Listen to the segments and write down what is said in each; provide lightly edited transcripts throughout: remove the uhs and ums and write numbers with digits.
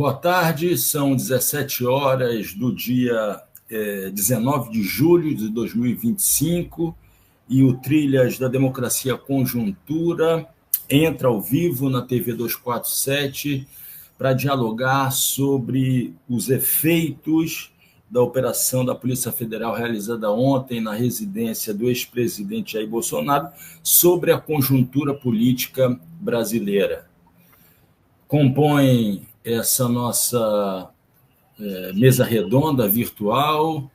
Boa tarde, são 17 horas do dia 19 de julho de 2025 e o Trilhas da Democracia Conjuntura entra ao vivo na TV 247 para dialogar sobre os efeitos da operação da Polícia Federal realizada ontem na residência do ex-presidente Jair Bolsonaro sobre a conjuntura política brasileira. Compõem essa nossa mesa redonda virtual,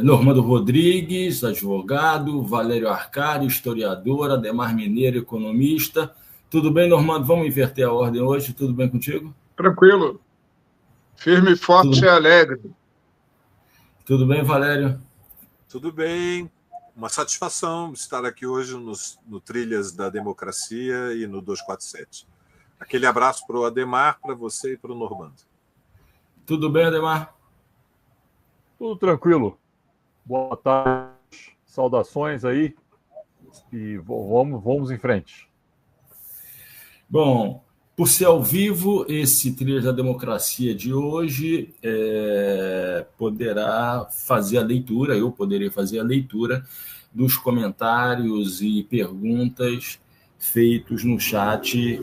Normando Rodrigues, advogado, Valério Arcari, historiador, Ademar Mineiro, economista. Tudo bem, Normando? Vamos inverter a ordem hoje? Tudo bem contigo? Tranquilo. Firme, forte e alegre. Tudo bem, Valério? Tudo bem. Uma satisfação estar aqui hoje no Trilhas da Democracia e no 247. Aquele abraço para o Ademar, para você e para o Normando. Tudo bem, Ademar? Tudo tranquilo. Boa tarde, saudações aí e vamos em frente. Bom, por ser ao vivo, esse Trilhas da Democracia de hoje poderá fazer a leitura, eu poderei fazer a leitura dos comentários e perguntas feitos no chat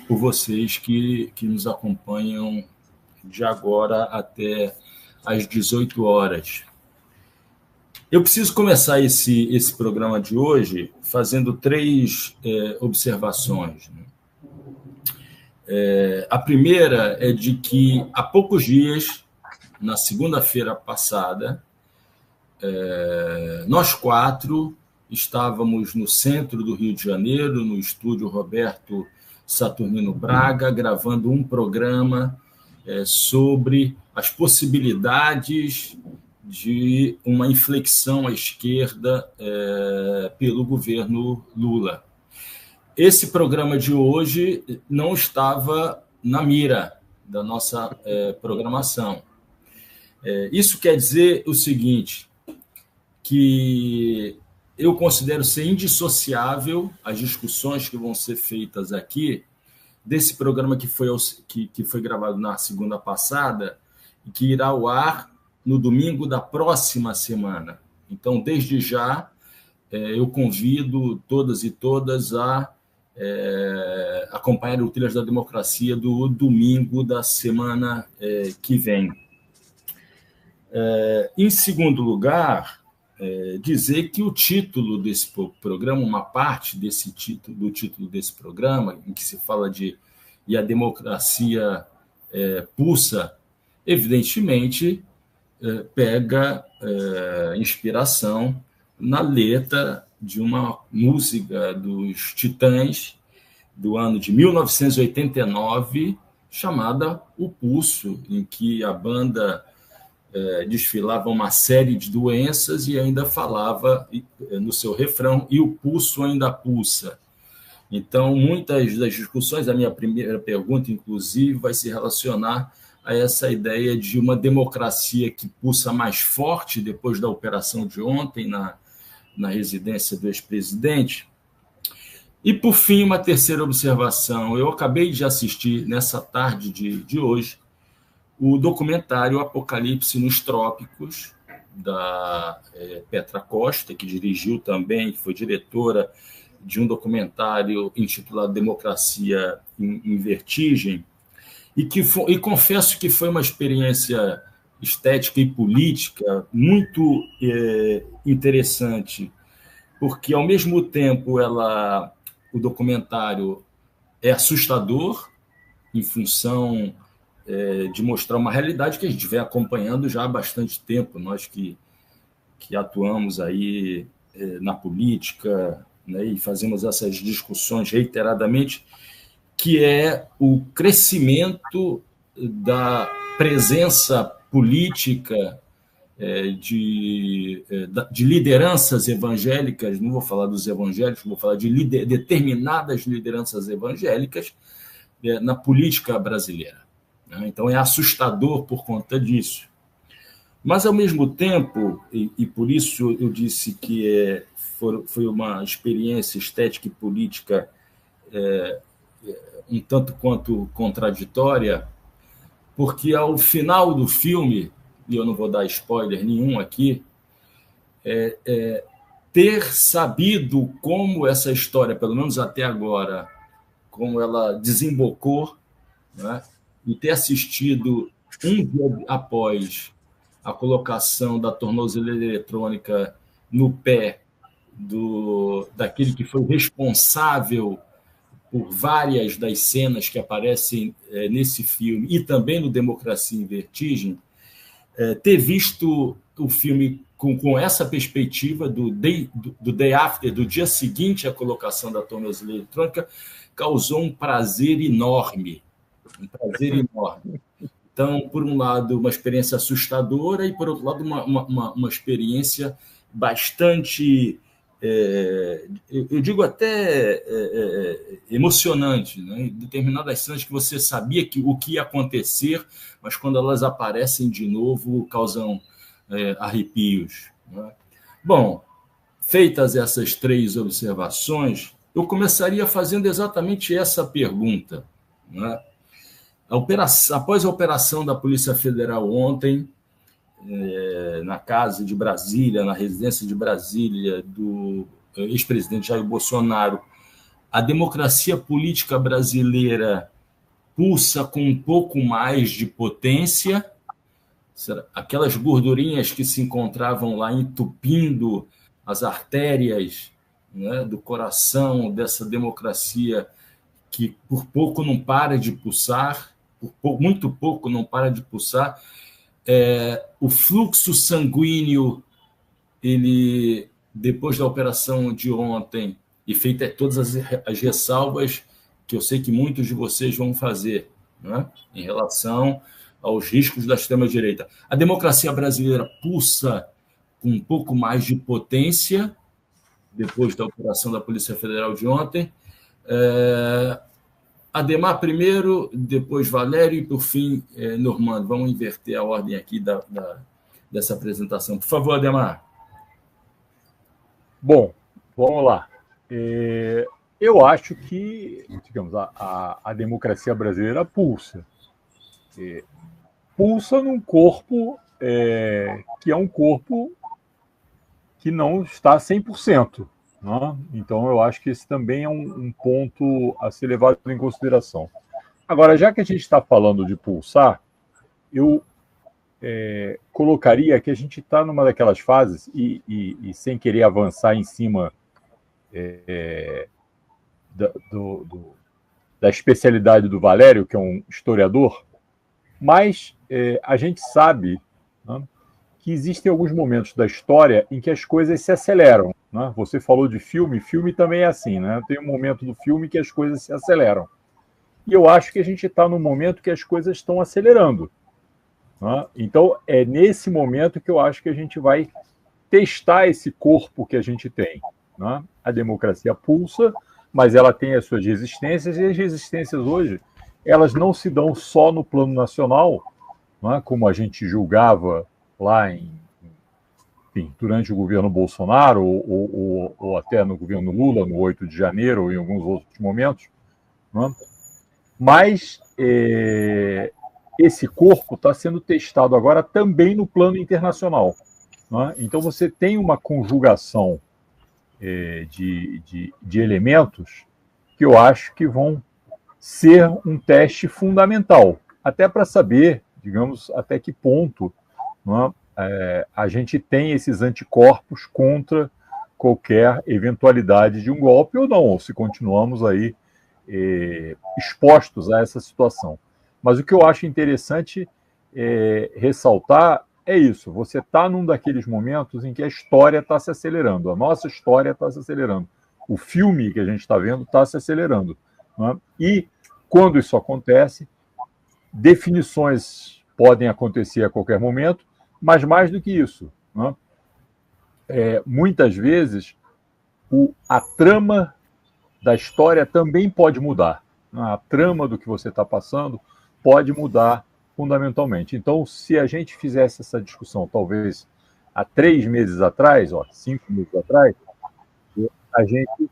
por vocês que nos acompanham de agora até às 18 horas. Eu preciso começar esse programa de hoje fazendo três observações. A primeira é de que há poucos dias, na segunda-feira passada, nós quatro estávamos no centro do Rio de Janeiro, no estúdio Roberto Saturnino Braga, gravando um programa sobre as possibilidades de uma inflexão à esquerda pelo governo Lula. Esse programa de hoje não estava na mira da nossa programação. Isso quer dizer o seguinte, que eu considero ser indissociável as discussões que vão ser feitas aqui desse programa que foi gravado na segunda passada e que irá ao ar no domingo da próxima semana. Então, desde já, eu convido todas e todas a acompanhar o Trilhas da Democracia do domingo da semana que vem. Em segundo lugar, dizer que o título desse programa, uma parte do título desse programa, em que se fala de "E a democracia pulsa", evidentemente pega inspiração na letra de uma música dos Titãs do ano de 1989, chamada O Pulso, em que a banda desfilava uma série de doenças e ainda falava no seu refrão, e o pulso ainda pulsa. Então, muitas das discussões, a minha primeira pergunta, inclusive, vai se relacionar a essa ideia de uma democracia que pulsa mais forte depois da operação de ontem na residência do ex-presidente. E, por fim, uma terceira observação. Eu acabei de assistir, nessa tarde de hoje, o documentário Apocalipse nos Trópicos, da Petra Costa, que dirigiu também, foi diretora de um documentário intitulado Democracia em Vertigem, e confesso que foi uma experiência estética e política muito interessante, porque, ao mesmo tempo, o documentário é assustador, em função de mostrar uma realidade que a gente vem acompanhando já há bastante tempo, nós que atuamos aí na política, né, e fazemos essas discussões reiteradamente, que é o crescimento da presença política de lideranças evangélicas, não vou falar dos evangélicos, vou falar de determinadas lideranças evangélicas na política brasileira. Então, é assustador por conta disso. Mas, ao mesmo tempo, e por isso eu disse que foi uma experiência estética e política um tanto quanto contraditória, porque ao final do filme, e eu não vou dar spoiler nenhum aqui, ter sabido como essa história, pelo menos até agora, como ela desembocou, né, e ter assistido um dia após a colocação da tornozeleira eletrônica no pé daquele que foi responsável por várias das cenas que aparecem nesse filme e também no Democracia em Vertigem, ter visto o filme com essa perspectiva do day after, do dia seguinte à colocação da tornozeleira eletrônica, causou um prazer enorme. Então, por um lado, uma experiência assustadora e, por outro lado, uma experiência bastante, eu digo até emocionante, né? Em determinadas cenas que você sabia o que ia acontecer, mas quando elas aparecem de novo, causam arrepios, né? Bom, feitas essas 3 observações, eu começaria fazendo exatamente essa pergunta, né? Após a operação da Polícia Federal ontem, na casa de Brasília, na residência de Brasília do ex-presidente Jair Bolsonaro, a democracia política brasileira pulsa com um pouco mais de potência. Aquelas gordurinhas que se encontravam lá entupindo as artérias, né, do coração dessa democracia que por pouco não para de pulsar, muito pouco não para de pulsar. O fluxo sanguíneo, ele, depois da operação de ontem, e feitas todas as ressalvas que eu sei que muitos de vocês vão fazer, né, em relação aos riscos da extrema-direita, a democracia brasileira pulsa com um pouco mais de potência depois da operação da Polícia Federal de ontem. Ademar primeiro, depois Valério e, por fim, Normando. Vamos inverter a ordem aqui dessa apresentação. Por favor, Ademar. Bom, vamos lá. Eu acho que, digamos, a democracia brasileira pulsa. Pulsa num corpo que é um corpo que não está 100%. Né? Então, eu acho que esse também é um ponto a ser levado em consideração. Agora, já que a gente está falando de pulsar, eu colocaria que a gente está numa daquelas fases, e sem querer avançar em cima da especialidade do Valério, que é um historiador, mas a gente sabe, né, que existem alguns momentos da história em que as coisas se aceleram. Né? Você falou de filme também é assim, né? Tem um momento do filme que as coisas se aceleram. E eu acho que a gente está num momento que as coisas estão acelerando. Né? Então, é nesse momento que eu acho que a gente vai testar esse corpo que a gente tem. Né? A democracia pulsa, mas ela tem as suas resistências, e as resistências hoje, elas não se dão só no plano nacional, né? Como a gente julgava lá enfim, durante o governo Bolsonaro, ou até no governo Lula, no 8 de janeiro, ou em alguns outros momentos, né? Mas esse corpo está sendo testado agora também no plano internacional. Né? Então, você tem uma conjugação de elementos que eu acho que vão ser um teste fundamental, até para saber, digamos, até que ponto, né, a gente tem esses anticorpos contra qualquer eventualidade de um golpe ou não, ou se continuamos aí expostos a essa situação. Mas o que eu acho interessante ressaltar é isso: você está num daqueles momentos em que a história está se acelerando, a nossa história está se acelerando, o filme que a gente está vendo está se acelerando. Né? E, quando isso acontece, definições podem acontecer a qualquer momento, mas mais do que isso, né? Muitas vezes a trama da história também pode mudar. Né? A trama do que você está passando pode mudar fundamentalmente. Então, se a gente fizesse essa discussão, talvez há 3 meses atrás, 5 meses atrás, a gente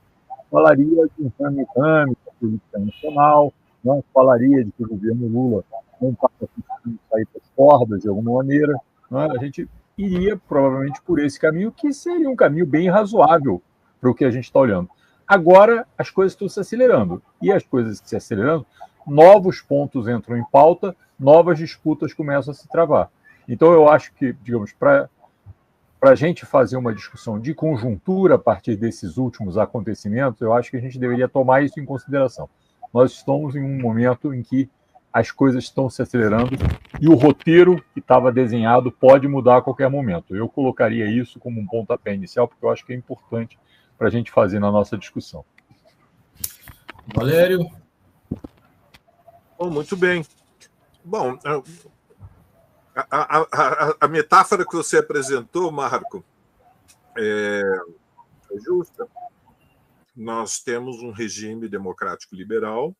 falaria de um rame da política nacional, não falaria de que o governo Lula não estava conseguindo sair das cordas de alguma maneira. Não é? A gente iria provavelmente por esse caminho, que seria um caminho bem razoável para o que a gente está olhando. Agora, as coisas estão se acelerando. E as coisas se acelerando, novos pontos entram em pauta, novas disputas começam a se travar. Então, eu acho que, digamos, para a gente fazer uma discussão de conjuntura a partir desses últimos acontecimentos, eu acho que a gente deveria tomar isso em consideração. Nós estamos em um momento em que as coisas estão se acelerando e o roteiro que estava desenhado pode mudar a qualquer momento. Eu colocaria isso como um pontapé inicial, porque eu acho que é importante para a gente fazer na nossa discussão. Valério? Bom, muito bem. Bom, a metáfora que você apresentou, Marco, é justa. Nós temos um regime democrático liberal,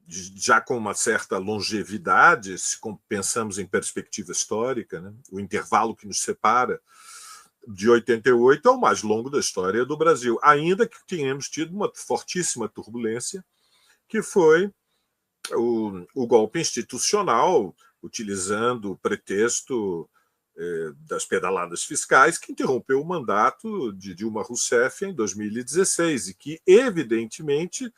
já com uma certa longevidade, se pensamos em perspectiva histórica, né? O intervalo que nos separa de 88 é o mais longo da história do Brasil, ainda que tenhamos tido uma fortíssima turbulência, que foi o golpe institucional, utilizando o pretexto das pedaladas fiscais, que interrompeu o mandato de Dilma Rousseff em 2016, e que, evidentemente,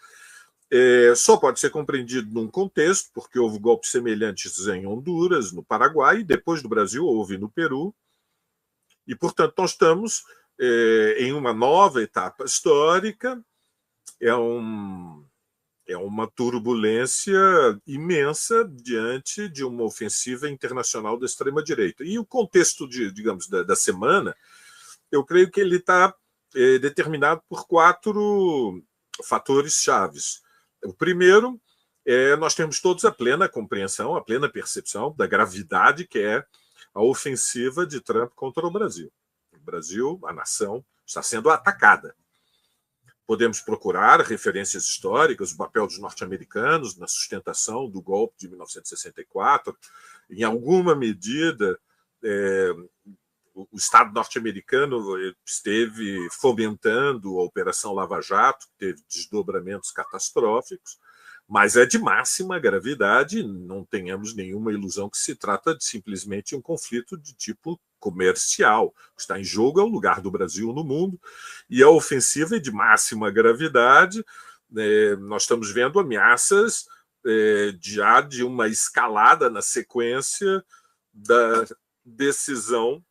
só pode ser compreendido num contexto, porque houve golpes semelhantes em Honduras, no Paraguai, e depois do Brasil houve no Peru. E, portanto, nós estamos em uma nova etapa histórica, é uma turbulência imensa diante de uma ofensiva internacional da extrema-direita. E o contexto, digamos, da semana, eu creio que ele está determinado por 4 fatores chaves. O primeiro nós temos todos a plena compreensão, a plena percepção da gravidade que é a ofensiva de Trump contra o Brasil. O Brasil, a nação, está sendo atacada. Podemos procurar referências históricas, o papel dos norte-americanos na sustentação do golpe de 1964. Em alguma medida, o Estado norte-americano esteve fomentando a Operação Lava Jato, que teve desdobramentos catastróficos, mas é de máxima gravidade, não tenhamos nenhuma ilusão que se trata de simplesmente um conflito de tipo comercial. O que está em jogo é o lugar do Brasil no mundo, e a ofensiva é de máxima gravidade. Nós estamos vendo ameaças já de uma escalada na sequência da decisão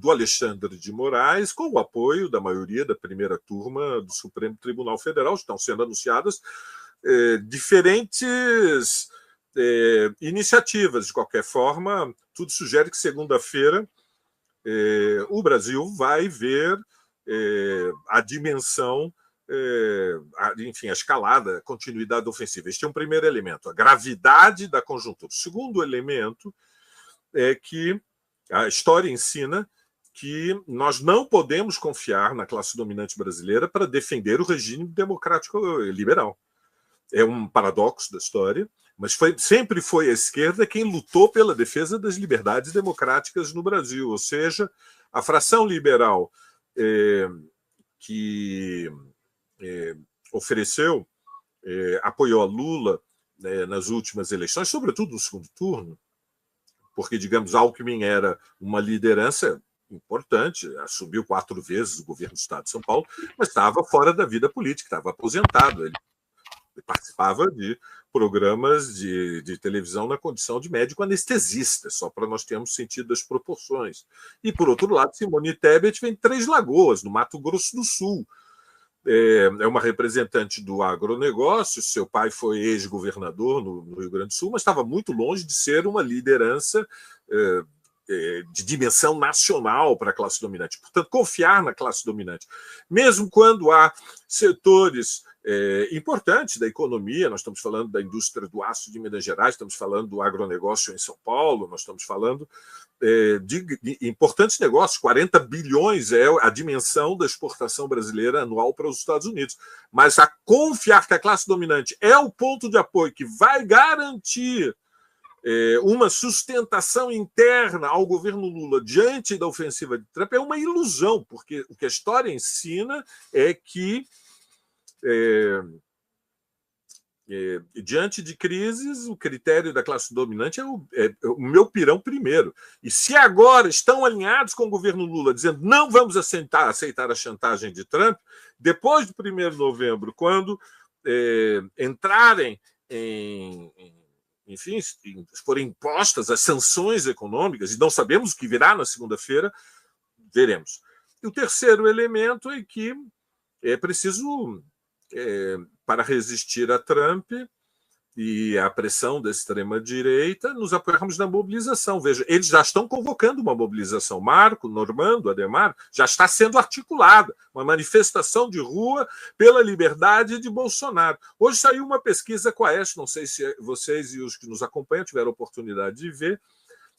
do Alexandre de Moraes, com o apoio da maioria da primeira turma do Supremo Tribunal Federal. Estão sendo anunciadas diferentes iniciativas. De qualquer forma, tudo sugere que segunda-feira o Brasil vai ver a dimensão, enfim, a escalada, a continuidade ofensiva. Este é um primeiro elemento, a gravidade da conjuntura. O segundo elemento é que a história ensina que nós não podemos confiar na classe dominante brasileira para defender o regime democrático liberal. É um paradoxo da história, mas sempre foi a esquerda quem lutou pela defesa das liberdades democráticas no Brasil, ou seja, a fração liberal que ofereceu, apoiou a Lula nas últimas eleições, sobretudo no segundo turno, porque, digamos, Alckmin era uma liderança importante, assumiu 4 vezes o governo do Estado de São Paulo, mas estava fora da vida política, estava aposentado. Ele participava de programas de televisão na condição de médico anestesista, só para nós termos sentido das proporções. E, por outro lado, Simone Tebet vem de Três Lagoas, no Mato Grosso do Sul. É uma representante do agronegócio, seu pai foi ex-governador no Rio Grande do Sul, mas estava muito longe de ser uma liderança de dimensão nacional para a classe dominante. Portanto, confiar na classe dominante. Mesmo quando há setores importantes da economia, nós estamos falando da indústria do aço de Minas Gerais, estamos falando do agronegócio em São Paulo, nós estamos falando de importantes negócios, 40 bilhões é a dimensão da exportação brasileira anual para os Estados Unidos. Mas a confiar que a classe dominante é o ponto de apoio que vai garantir uma sustentação interna ao governo Lula diante da ofensiva de Trump é uma ilusão, porque o que a história ensina é que Diante de crises, o critério da classe dominante é o meu pirão primeiro. E se agora estão alinhados com o governo Lula, dizendo não vamos aceitar a chantagem de Trump, depois do 1º de novembro, quando entrarem enfim, forem impostas as sanções econômicas, e não sabemos o que virá na segunda-feira, veremos. E o terceiro elemento é que é preciso, para resistir a Trump e à pressão da extrema-direita, nos apoiarmos na mobilização. Veja, eles já estão convocando uma mobilização. Marco, Normando, Ademar, já está sendo articulada uma manifestação de rua pela liberdade de Bolsonaro. Hoje saiu uma pesquisa Quaest, não sei se vocês e os que nos acompanham tiveram a oportunidade de ver,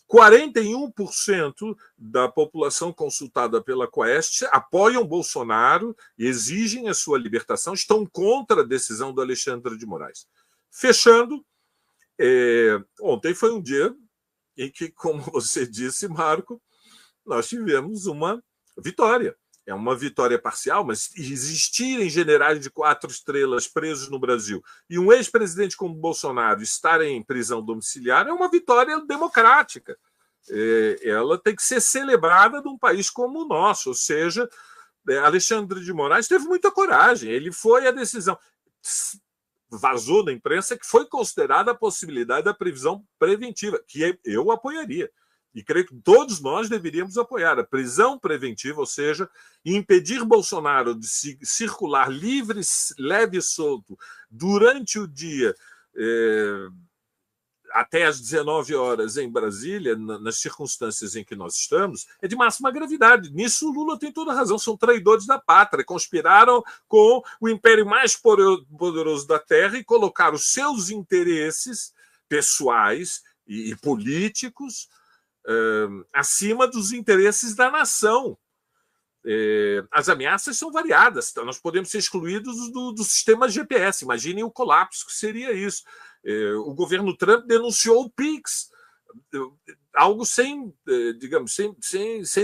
41% da população consultada pela Quaest apoiam Bolsonaro e exigem a sua libertação, estão contra a decisão do Alexandre de Moraes. Fechando, ontem foi um dia em que, como você disse, Marco, nós tivemos uma vitória. É uma vitória parcial, mas existirem generais de 4 estrelas presos no Brasil e um ex-presidente como Bolsonaro estar em prisão domiciliar é uma vitória democrática. Ela tem que ser celebrada num país como o nosso. Ou seja, Alexandre de Moraes teve muita coragem. Ele foi a decisão. Vazou na imprensa que foi considerada a possibilidade da prisão preventiva, que eu apoiaria. E creio que todos nós deveríamos apoiar a prisão preventiva, ou seja, impedir Bolsonaro de circular livre, leve e solto durante o dia, até às 19 horas em Brasília, nas circunstâncias em que nós estamos, é de máxima gravidade. Nisso o Lula tem toda a razão, são traidores da pátria, conspiraram com o império mais poderoso da Terra e colocaram os seus interesses pessoais e políticos acima dos interesses da nação. As ameaças são variadas, então nós podemos ser excluídos do sistema GPS. Imaginem o colapso que seria isso. O governo Trump denunciou o PIX, algo sem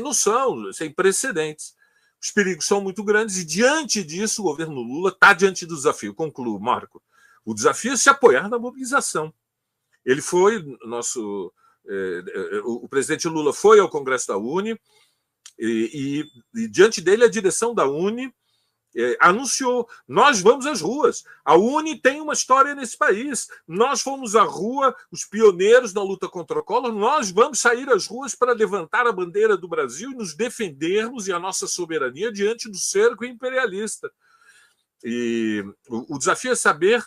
noção, sem precedentes. Os perigos são muito grandes e, diante disso, o governo Lula está diante do desafio. Concluo, Marco. O desafio é se apoiar na mobilização. Ele foi, o presidente Lula foi ao Congresso da UNE e diante dele, a direção da UNE anunciou: nós vamos às ruas. A UNE tem uma história nesse país. Nós fomos à rua, os pioneiros na luta contra o Collor. Nós vamos sair às ruas para levantar a bandeira do Brasil e nos defendermos e a nossa soberania diante do cerco imperialista. E o desafio é saber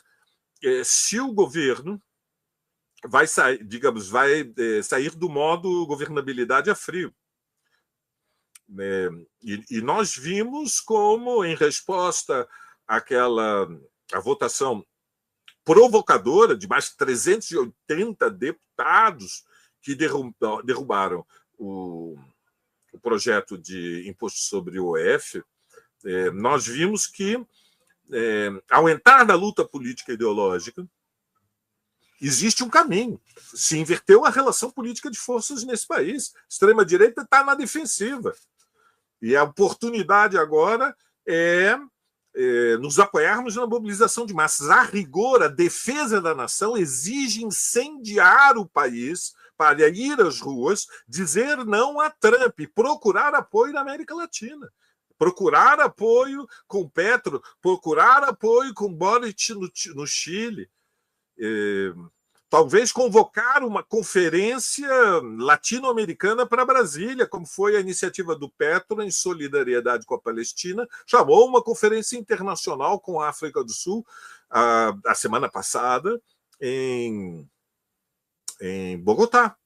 se o governo vai sair, sair do modo governabilidade a frio. E nós vimos como, em resposta àquela votação provocadora de mais de 380 deputados que derrubaram o projeto de imposto sobre o OF, nós vimos que, ao entrar na luta política ideológica, existe um caminho. Se inverteu a relação política de forças nesse país. A extrema-direita está na defensiva. E a oportunidade agora é nos apoiarmos na mobilização de massas. A rigor, a defesa da nação exige incendiar o país para ir às ruas, dizer não a Trump, procurar apoio na América Latina, procurar apoio com Petro, procurar apoio com Boric no Chile. Talvez convocar uma conferência latino-americana para Brasília, como foi a iniciativa do Petro em solidariedade com a Palestina, chamou uma conferência internacional com a África do Sul a semana passada em Bogotá.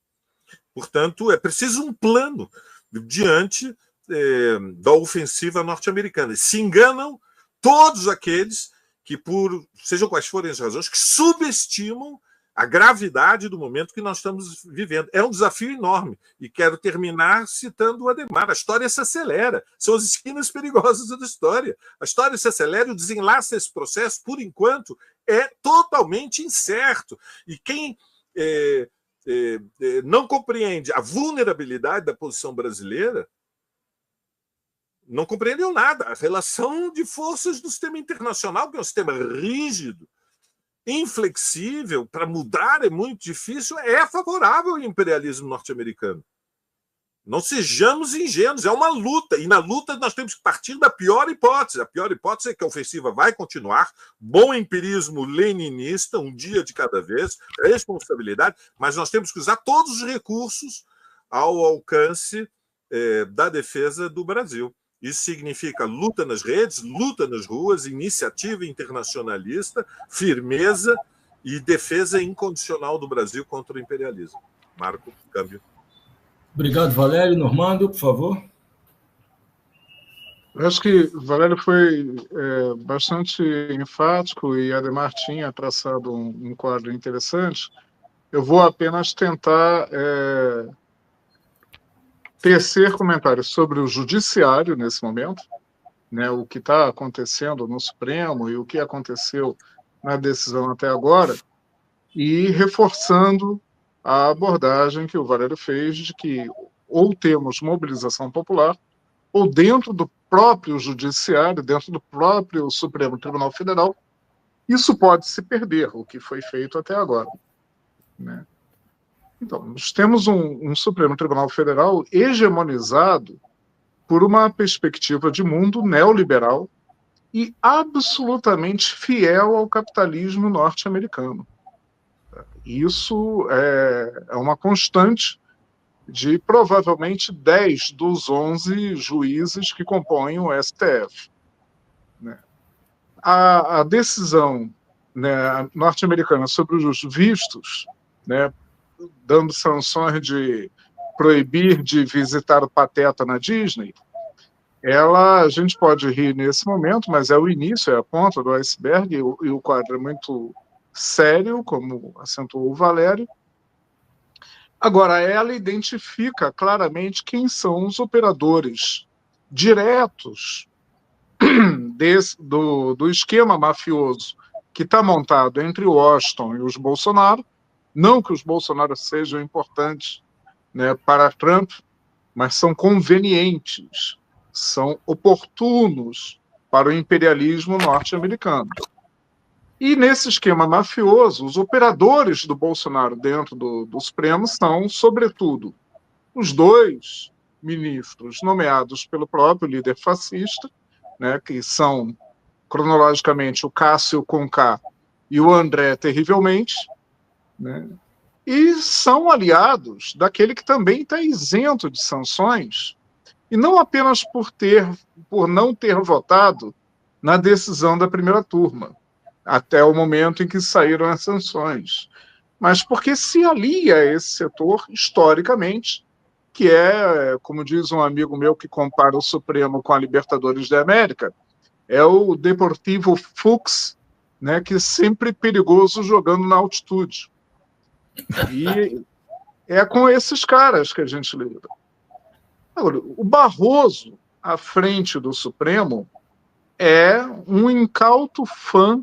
Portanto, é preciso um plano diante da ofensiva norte-americana. Se enganam todos aqueles que, sejam quais forem as razões, que subestimam a gravidade do momento que nós estamos vivendo. É um desafio enorme. E quero terminar citando o Ademar. A história se acelera. São as esquinas perigosas da história. A história se acelera e o desenlace desse processo, por enquanto, é totalmente incerto. E quem não compreende a vulnerabilidade da posição brasileira não compreendeu nada. A relação de forças do sistema internacional, que é um sistema rígido, inflexível, para mudar é muito difícil, é favorável ao imperialismo norte-americano. Não sejamos ingênuos, é uma luta, e na luta nós temos que partir da pior hipótese. A pior hipótese é que a ofensiva vai continuar, bom empirismo leninista, um dia de cada vez, responsabilidade, mas nós temos que usar todos os recursos ao alcance da defesa do Brasil. Isso significa luta nas redes, luta nas ruas, iniciativa internacionalista, firmeza e defesa incondicional do Brasil contra o imperialismo. Marco, câmbio. Obrigado, Valério. Normando, por favor. Eu acho que o Valério foi bastante enfático e Adhemar tinha traçado um quadro interessante. Eu vou apenas tentar tecer comentários sobre o judiciário nesse momento, né, o que está acontecendo no Supremo e o que aconteceu na decisão até agora, e reforçando a abordagem que o Valério fez de que ou temos mobilização popular, ou dentro do próprio judiciário, dentro do próprio Supremo Tribunal Federal, isso pode se perder, o que foi feito até agora, né? Então, nós temos um Supremo Tribunal Federal hegemonizado por uma perspectiva de mundo neoliberal e absolutamente fiel ao capitalismo norte-americano. Isso é uma constante de provavelmente 10 dos 11 juízes que compõem o STF, né? A decisão, né, norte-americana sobre os vistos, né, dando sanções de proibir de visitar o Pateta na Disney, a gente pode rir nesse momento, mas é o início, é a ponta do iceberg, e o quadro é muito sério, como acentuou o Valério. Agora, ela identifica claramente quem são os operadores diretos do esquema mafioso que está montado entre o Washington e os Bolsonaro. Não que os Bolsonaro sejam importantes, né, para Trump, mas são convenientes, são oportunos para o imperialismo norte-americano. E nesse esquema mafioso, os operadores do Bolsonaro dentro do Supremo são, sobretudo, os 2 ministros nomeados pelo próprio líder fascista, né, que são, cronologicamente, o Cássio Conká e o André Terrivelmente, né, e são aliados daquele que também está isento de sanções, e não apenas por não ter votado na decisão da primeira turma, até o momento em que saíram as sanções, mas porque se alia a esse setor historicamente, que é, como diz um amigo meu que compara o Supremo com a Libertadores da América, é o Deportivo Fux, né, que é sempre perigoso jogando na altitude. E é com esses caras que a gente lida. Agora, o Barroso, à frente do Supremo, é um incauto fã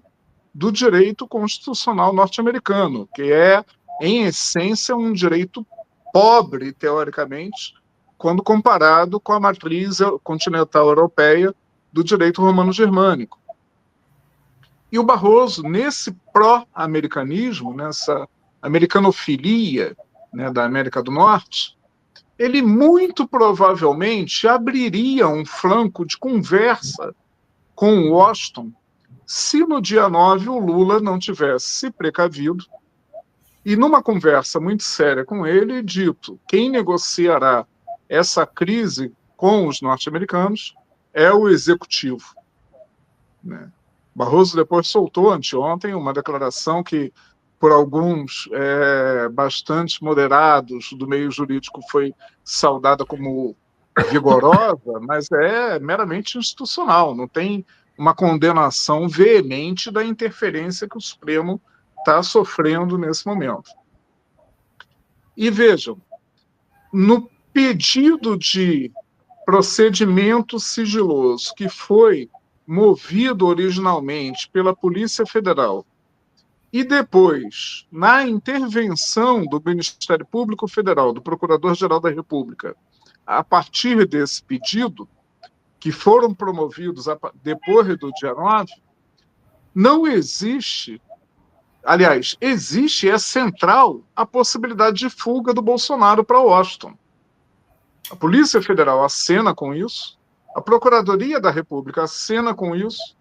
do direito constitucional norte-americano, que é, em essência, um direito pobre, teoricamente, quando comparado com a matriz continental europeia do direito romano-germânico. E o Barroso, nesse pró-americanismo, nessa americanofilia, né, da América do Norte, ele muito provavelmente abriria um flanco de conversa com Washington se no dia 9 o Lula não tivesse se precavido e, numa conversa muito séria com ele, dito: quem negociará essa crise com os norte-americanos é o executivo, né? Barroso depois soltou anteontem uma declaração que, por alguns bastante moderados do meio jurídico, foi saudada como vigorosa, mas é meramente institucional, não tem uma condenação veemente da interferência que o Supremo está sofrendo nesse momento. E vejam, no pedido de procedimento sigiloso que foi movido originalmente pela Polícia Federal e depois, na intervenção do Ministério Público Federal, do Procurador-Geral da República, a partir desse pedido, que foram promovidos depois do dia 9, não existe, aliás, existe e é central a possibilidade de fuga do Bolsonaro para Washington. A Polícia Federal acena com isso, a Procuradoria da República acena com isso,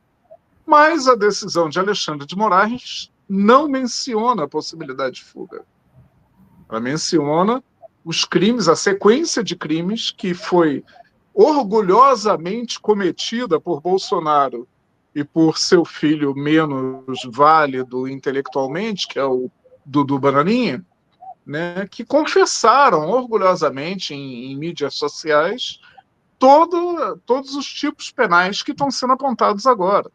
mas a decisão de Alexandre de Moraes não menciona a possibilidade de fuga. Ela menciona os crimes, a sequência de crimes que foi orgulhosamente cometida por Bolsonaro e por seu filho menos válido intelectualmente, que é o Dudu Bananinha, né, que confessaram orgulhosamente em mídias sociais todos os tipos penais que estão sendo apontados agora.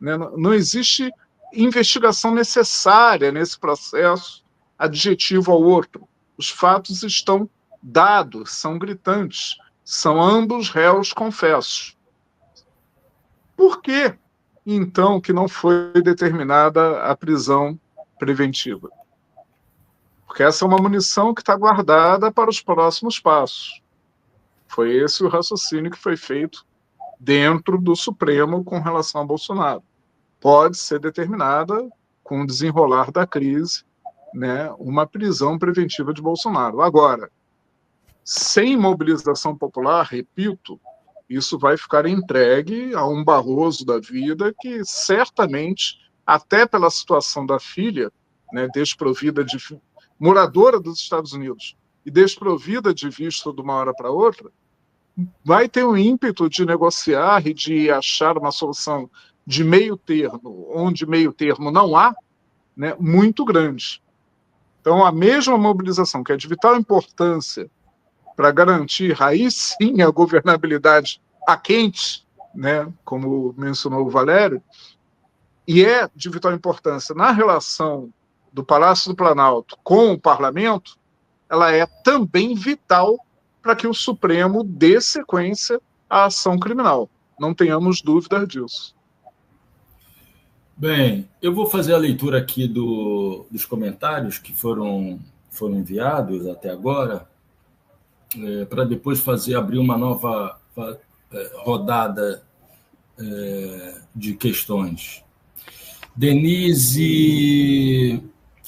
Né? Não existe investigação necessária nesse processo, adjetivo ao outro. Os fatos estão dados, são gritantes, são ambos réus confessos. Por que, então, que não foi determinada a prisão preventiva? Porque essa é uma munição que está guardada para os próximos passos. Foi esse o raciocínio que foi feito dentro do Supremo com relação a Bolsonaro. Pode ser determinada, com o desenrolar da crise, né, uma prisão preventiva de Bolsonaro. Agora, sem mobilização popular, repito, isso vai ficar entregue a um Barroso da vida que certamente, até pela situação da filha, né, desprovida de moradora dos Estados Unidos e desprovida de visto de uma hora para outra, vai ter um ímpeto de negociar e de achar uma solução de meio termo, onde meio termo não há, né, muito grande. Então, a mesma mobilização, que é de vital importância para garantir, aí sim, a governabilidade a quente, né, como mencionou o Valério, e é de vital importância na relação do Palácio do Planalto com o Parlamento, ela é também vital para que o Supremo dê sequência à ação criminal. Não tenhamos dúvidas disso. Bem, eu vou fazer a leitura aqui dos comentários que foram enviados até agora, para depois abrir uma nova rodada de questões. Denise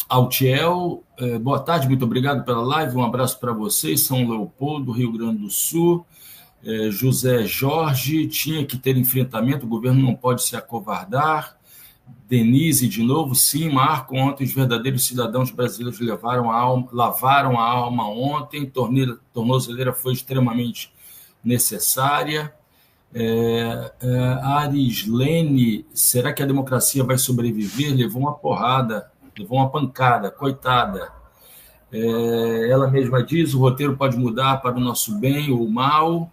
Altiel, boa tarde, muito obrigado pela live, um abraço para vocês, São Leopoldo, Rio Grande do Sul. José Jorge, tinha que ter enfrentamento, o governo não pode se acovardar. Denise, de novo, sim, Marco, ontem os verdadeiros cidadãos brasileiros lavaram a alma ontem, tornozeleira foi extremamente necessária. Arislene, será que a democracia vai sobreviver? Levou uma porrada, levou uma pancada, coitada. Ela mesma diz, o roteiro pode mudar para o nosso bem ou mal.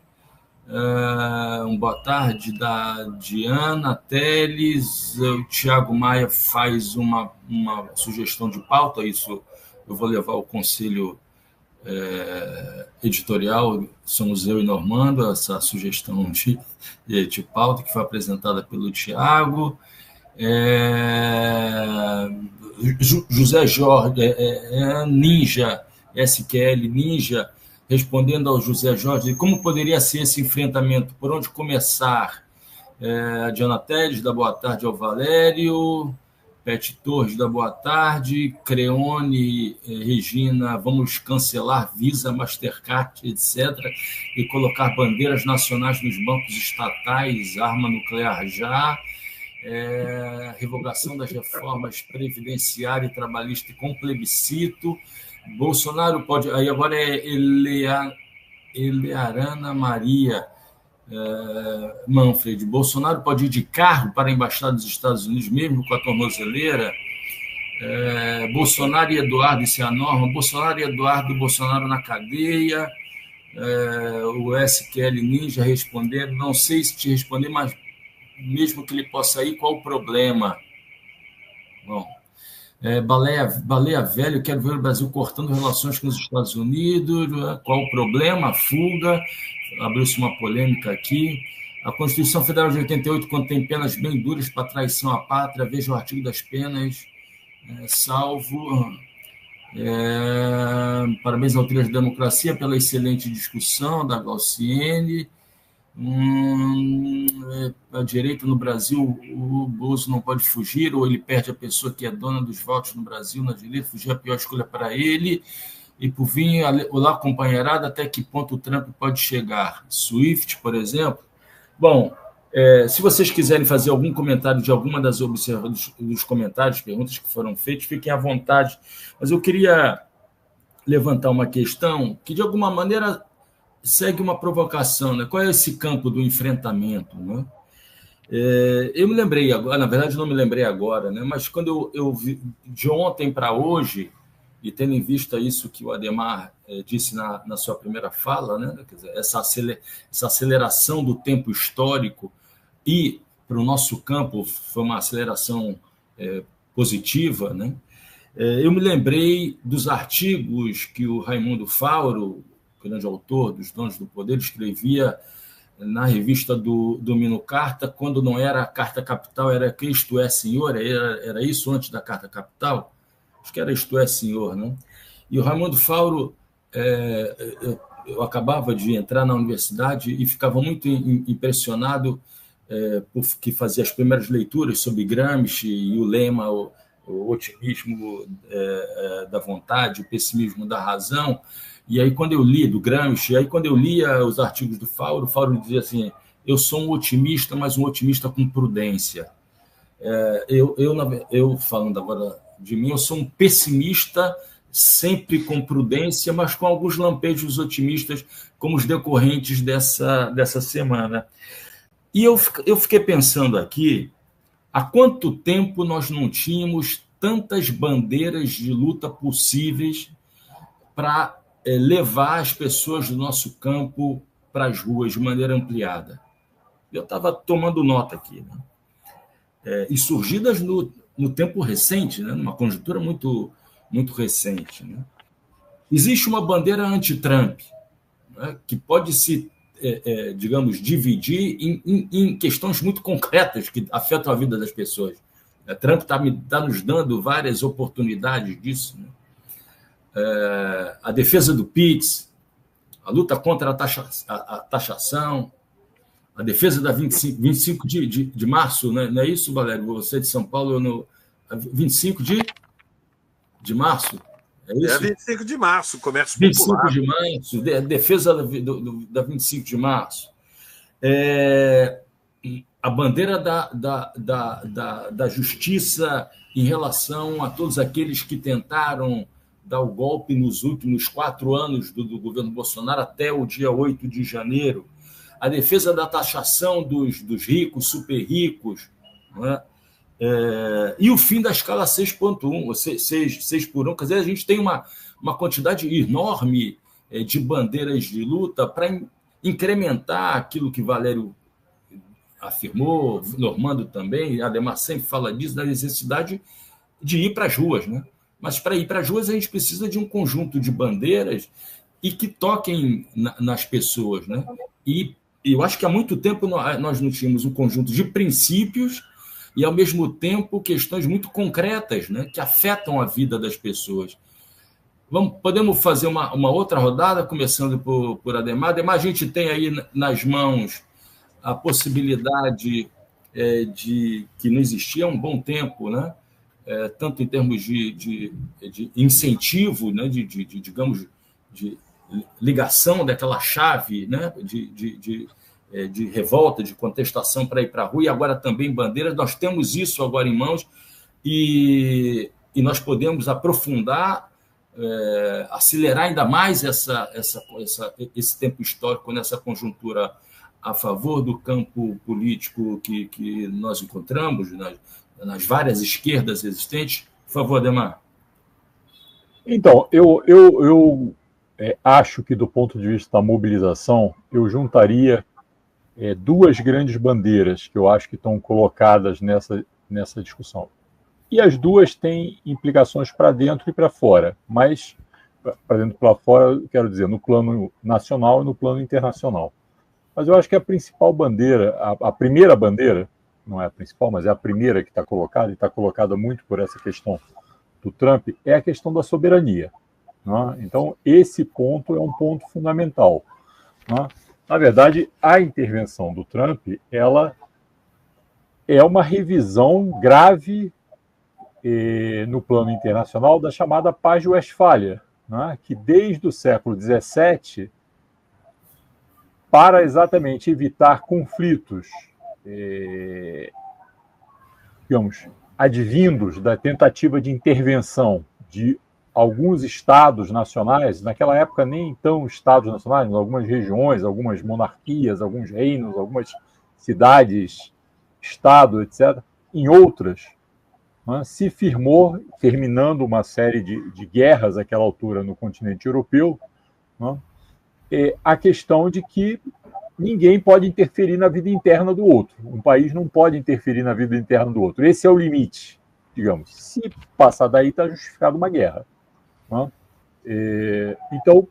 Boa tarde da Diana Teles. O Tiago Maia faz uma sugestão de pauta, isso eu vou levar ao conselho editorial, somos eu e Normando, essa sugestão de pauta que foi apresentada pelo Tiago. José Jorge, Ninja, SQL Ninja, respondendo ao José Jorge, como poderia ser esse enfrentamento? Por onde começar? A Diana Teles, da boa tarde ao Valério. Pet Torres, da boa tarde. Creone, Regina, vamos cancelar Visa, Mastercard, etc. E colocar bandeiras nacionais nos bancos estatais, arma nuclear já. Revogação das reformas previdenciária e trabalhista com plebiscito. Bolsonaro pode... Aí agora é Elearana Maria Manfred. Bolsonaro pode ir de carro para a Embaixada dos Estados Unidos, mesmo com a tornozeleira? Bolsonaro e Eduardo, isso é a norma. Bolsonaro e Eduardo, Bolsonaro na cadeia. O SQL Ninja respondendo. Não sei se te responder, mas mesmo que ele possa ir, qual o problema? Bom... Baleia Velho, quero ver o Brasil cortando relações com os Estados Unidos, qual o problema? A fuga, abriu-se uma polêmica aqui. A Constituição Federal de 88 contém penas bem duras para traição à pátria, veja o artigo das penas, salvo. Parabéns ao Trilhas da Democracia pela excelente discussão da Glauciene. A direita no Brasil, o Bolsonaro não pode fugir, ou ele perde a pessoa que é dona dos votos no Brasil na direita, fugir é a pior escolha para ele, e por fim, olá, companheirada, até que ponto o Trump pode chegar? Swift, por exemplo? Bom, se vocês quiserem fazer algum comentário de alguma das observações, dos comentários, perguntas que foram feitas, fiquem à vontade, mas eu queria levantar uma questão que, de alguma maneira, segue uma provocação, né? Qual é esse campo do enfrentamento, né? Eu me lembrei agora, na verdade não me lembrei agora, né? Mas quando eu vi de ontem para hoje, e tendo em vista isso que o Adhemar disse na sua primeira fala, né? Quer dizer, essa aceleração do tempo histórico, e para o nosso campo foi uma aceleração positiva, né? Eu me lembrei dos artigos que o Raimundo Fauro, grande autor dos Donos do Poder, escrevia na revista do Domínio Carta, quando não era a Carta Capital, era que Isto é, Senhor, era isso antes da Carta Capital? Acho que era Isto é, Senhor, né? E o Raimundo Fauro, eu acabava de entrar na universidade e ficava muito impressionado, porque fazia as primeiras leituras sobre Gramsci e o lema, o otimismo da vontade, o pessimismo da razão. E aí, quando eu li do Gramsci, quando eu lia os artigos do Fauro, o Fauro dizia assim: eu sou um otimista, mas um otimista com prudência. Eu falando agora de mim, eu sou um pessimista, sempre com prudência, mas com alguns lampejos otimistas, como os decorrentes dessa semana. E eu fiquei pensando aqui, há quanto tempo nós não tínhamos tantas bandeiras de luta possíveis para levar as pessoas do nosso campo para as ruas de maneira ampliada. Eu estava tomando nota aqui, né? E surgidas no tempo recente, né? Numa conjuntura muito, muito recente, né? Existe uma bandeira anti-Trump, né? Que pode se, digamos, dividir em questões muito concretas que afetam a vida das pessoas. Trump está nos dando várias oportunidades disso, né? A defesa do PIX, a luta contra a taxação, a defesa da 25 de março, né? Não é isso, Valério? Você de São Paulo, no 25 de março? É isso? 25 de março, comércio 25 popular. de março, defesa da 25 de março. A bandeira da justiça em relação a todos aqueles que tentaram dar o golpe nos últimos 4 anos do governo Bolsonaro até o dia 8 de janeiro. A defesa da taxação dos ricos, super ricos, né? E o fim da escala 6.1, 6 por 1. Quer dizer, a gente tem uma quantidade enorme de bandeiras de luta para incrementar aquilo que Valério afirmou, Normando também, Adhemar sempre fala disso, da necessidade de ir para as ruas, né? Mas para ir para as ruas a gente precisa de um conjunto de bandeiras e que toquem nas pessoas, né? E eu acho que há muito tempo nós não tínhamos um conjunto de princípios e, ao mesmo tempo, questões muito concretas, né? Que afetam a vida das pessoas. Podemos fazer uma outra rodada, começando por Adhemar. Adhemar, a gente tem aí nas mãos a possibilidade de que não existia há um bom tempo, né? Tanto em termos de incentivo, né? Digamos, de ligação daquela chave, né? De revolta, de contestação para ir para a rua, e agora também bandeiras. Nós temos isso agora em mãos e nós podemos aprofundar, acelerar ainda mais esse tempo histórico nessa conjuntura a favor do campo político que nós encontramos nas várias esquerdas existentes. Por favor, Adhemar. Então, eu acho que, do ponto de vista da mobilização, eu juntaria 2 grandes bandeiras que eu acho que estão colocadas nessa discussão. E as 2 têm implicações para dentro e para fora, mas para dentro e para fora, quero dizer, no plano nacional e no plano internacional. Mas eu acho que a principal bandeira, a primeira bandeira, não é a principal, mas é a primeira que está colocada, e está colocada muito por essa questão do Trump, é a questão da soberania. Né? Então, esse ponto é um ponto fundamental. Né? Na verdade, a intervenção do Trump, ela é uma revisão grave no plano internacional da chamada Paz de Westfália, né, que desde o século XVII, para exatamente evitar conflitos, digamos, advindos da tentativa de intervenção de alguns estados nacionais, naquela época nem tão estados nacionais, algumas regiões, algumas monarquias, alguns reinos, algumas cidades, estado, etc., em outras, né, se firmou, terminando uma série de guerras àquela altura no continente europeu, né, a questão de que ninguém pode interferir na vida interna do outro. Um país não pode interferir na vida interna do outro. Esse é o limite, digamos. Se passar daí, está justificada uma guerra. Né? Então,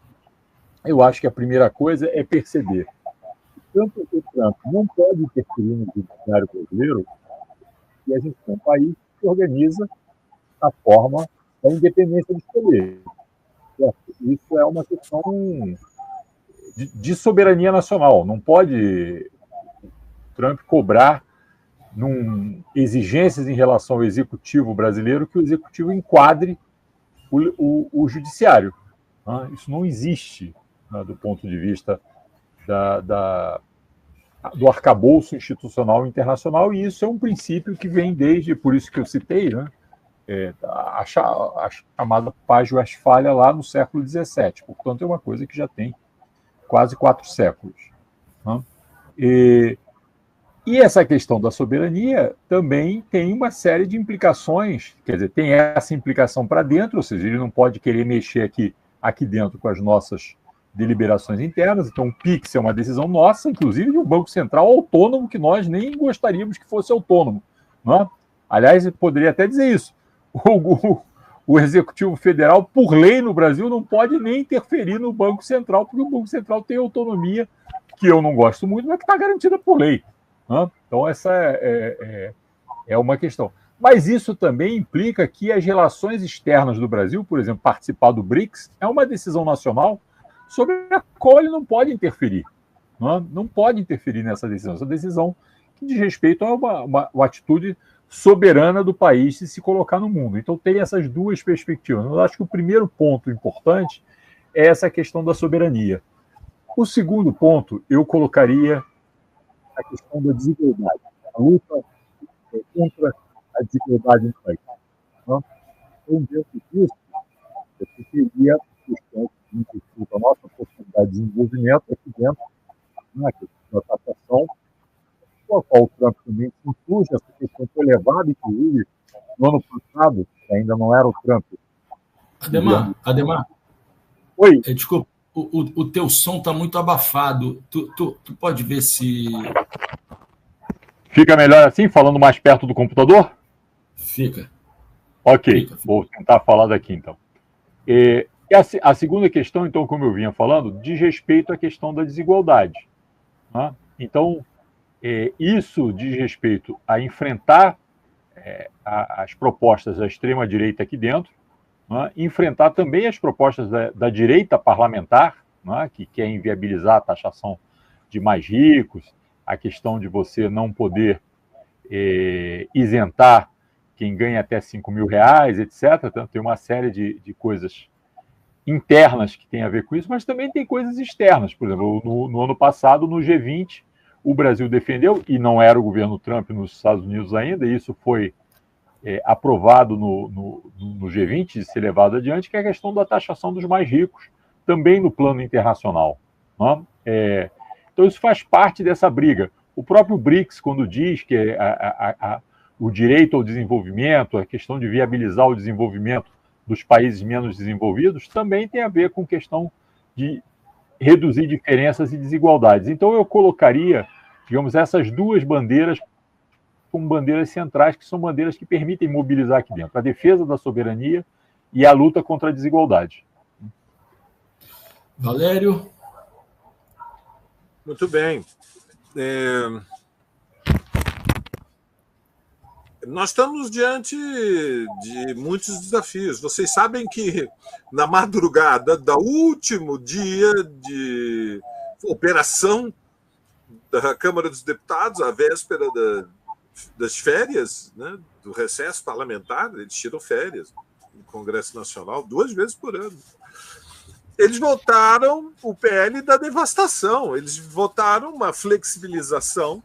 eu acho que a primeira coisa é perceber que tanto o Trump não pode interferir no judiciário brasileiro, e a gente tem um país que organiza a forma da independência dos poderes. Isso é uma questão de soberania nacional. Não pode Trump cobrar exigências em relação ao executivo brasileiro que o executivo enquadre o judiciário. Né? Isso não existe, né, do ponto de vista do arcabouço institucional internacional, e isso é um princípio que vem desde, por isso que eu citei, né, a chamada Paz de Westfália lá no século XVII. Portanto, é uma coisa que já tem quase 4 séculos. Né? E essa questão da soberania também tem uma série de implicações, quer dizer, tem essa implicação para dentro, ou seja, ele não pode querer mexer aqui dentro com as nossas deliberações internas, então o PIX é uma decisão nossa, inclusive de um Banco Central autônomo, que nós nem gostaríamos que fosse autônomo. Não é? Aliás, eu poderia até dizer isso, o Executivo Federal, por lei no Brasil, não pode nem interferir no Banco Central, porque o Banco Central tem autonomia, que eu não gosto muito, mas que está garantida por lei. Né? Então, essa é uma questão. Mas isso também implica que as relações externas do Brasil, por exemplo, participar do BRICS, é uma decisão nacional sobre a qual ele não pode interferir. Não pode interferir nessa decisão. Essa decisão que diz respeito a uma atitude soberana do país de se colocar no mundo. Então, tem essas duas perspectivas. Eu acho que o primeiro ponto importante é essa questão da soberania. O segundo ponto, eu colocaria a questão da desigualdade, a luta contra a desigualdade no país. Então, dentro disso, eu teria a questão da nossa possibilidade de desenvolvimento aqui dentro, na questão da taxação, com a qual o Trump também se insurge, essa questão foi levada, inclusive, no ano passado, que ainda não era o Trump. Ademar. Oi. Desculpa, o teu som está muito abafado. Tu pode ver se... Fica melhor assim, falando mais perto do computador? Fica. Ok, vou tentar falar daqui, então. E a segunda questão, então, como eu vinha falando, diz respeito à questão da desigualdade. Né? Então, isso diz respeito a enfrentar as propostas da extrema-direita aqui dentro, né? Enfrentar também as propostas da direita parlamentar, né? Que quer inviabilizar a taxação de mais ricos, a questão de você não poder isentar quem ganha até R$5.000, etc. Então, tem uma série de coisas internas que tem a ver com isso, mas também tem coisas externas. Por exemplo, no ano passado, no G20, o Brasil defendeu, e não era o governo Trump nos Estados Unidos ainda, e isso foi aprovado no G20, de ser levado adiante, que é a questão da taxação dos mais ricos, também no plano internacional. Né? Então, isso faz parte dessa briga. O próprio BRICS, quando diz que o direito ao desenvolvimento, a questão de viabilizar o desenvolvimento dos países menos desenvolvidos, também tem a ver com questão de reduzir diferenças e desigualdades. Então, eu colocaria, digamos, essas duas bandeiras como bandeiras centrais, que são bandeiras que permitem mobilizar aqui dentro, a defesa da soberania e a luta contra a desigualdade. Valério? Muito bem. Nós estamos diante de muitos desafios. Vocês sabem que, na madrugada do último dia operação da Câmara dos Deputados, à véspera das férias, né, do recesso parlamentar. Eles tiram férias no Congresso Nacional 2 vezes por ano. Eles votaram o PL da devastação, eles votaram uma flexibilização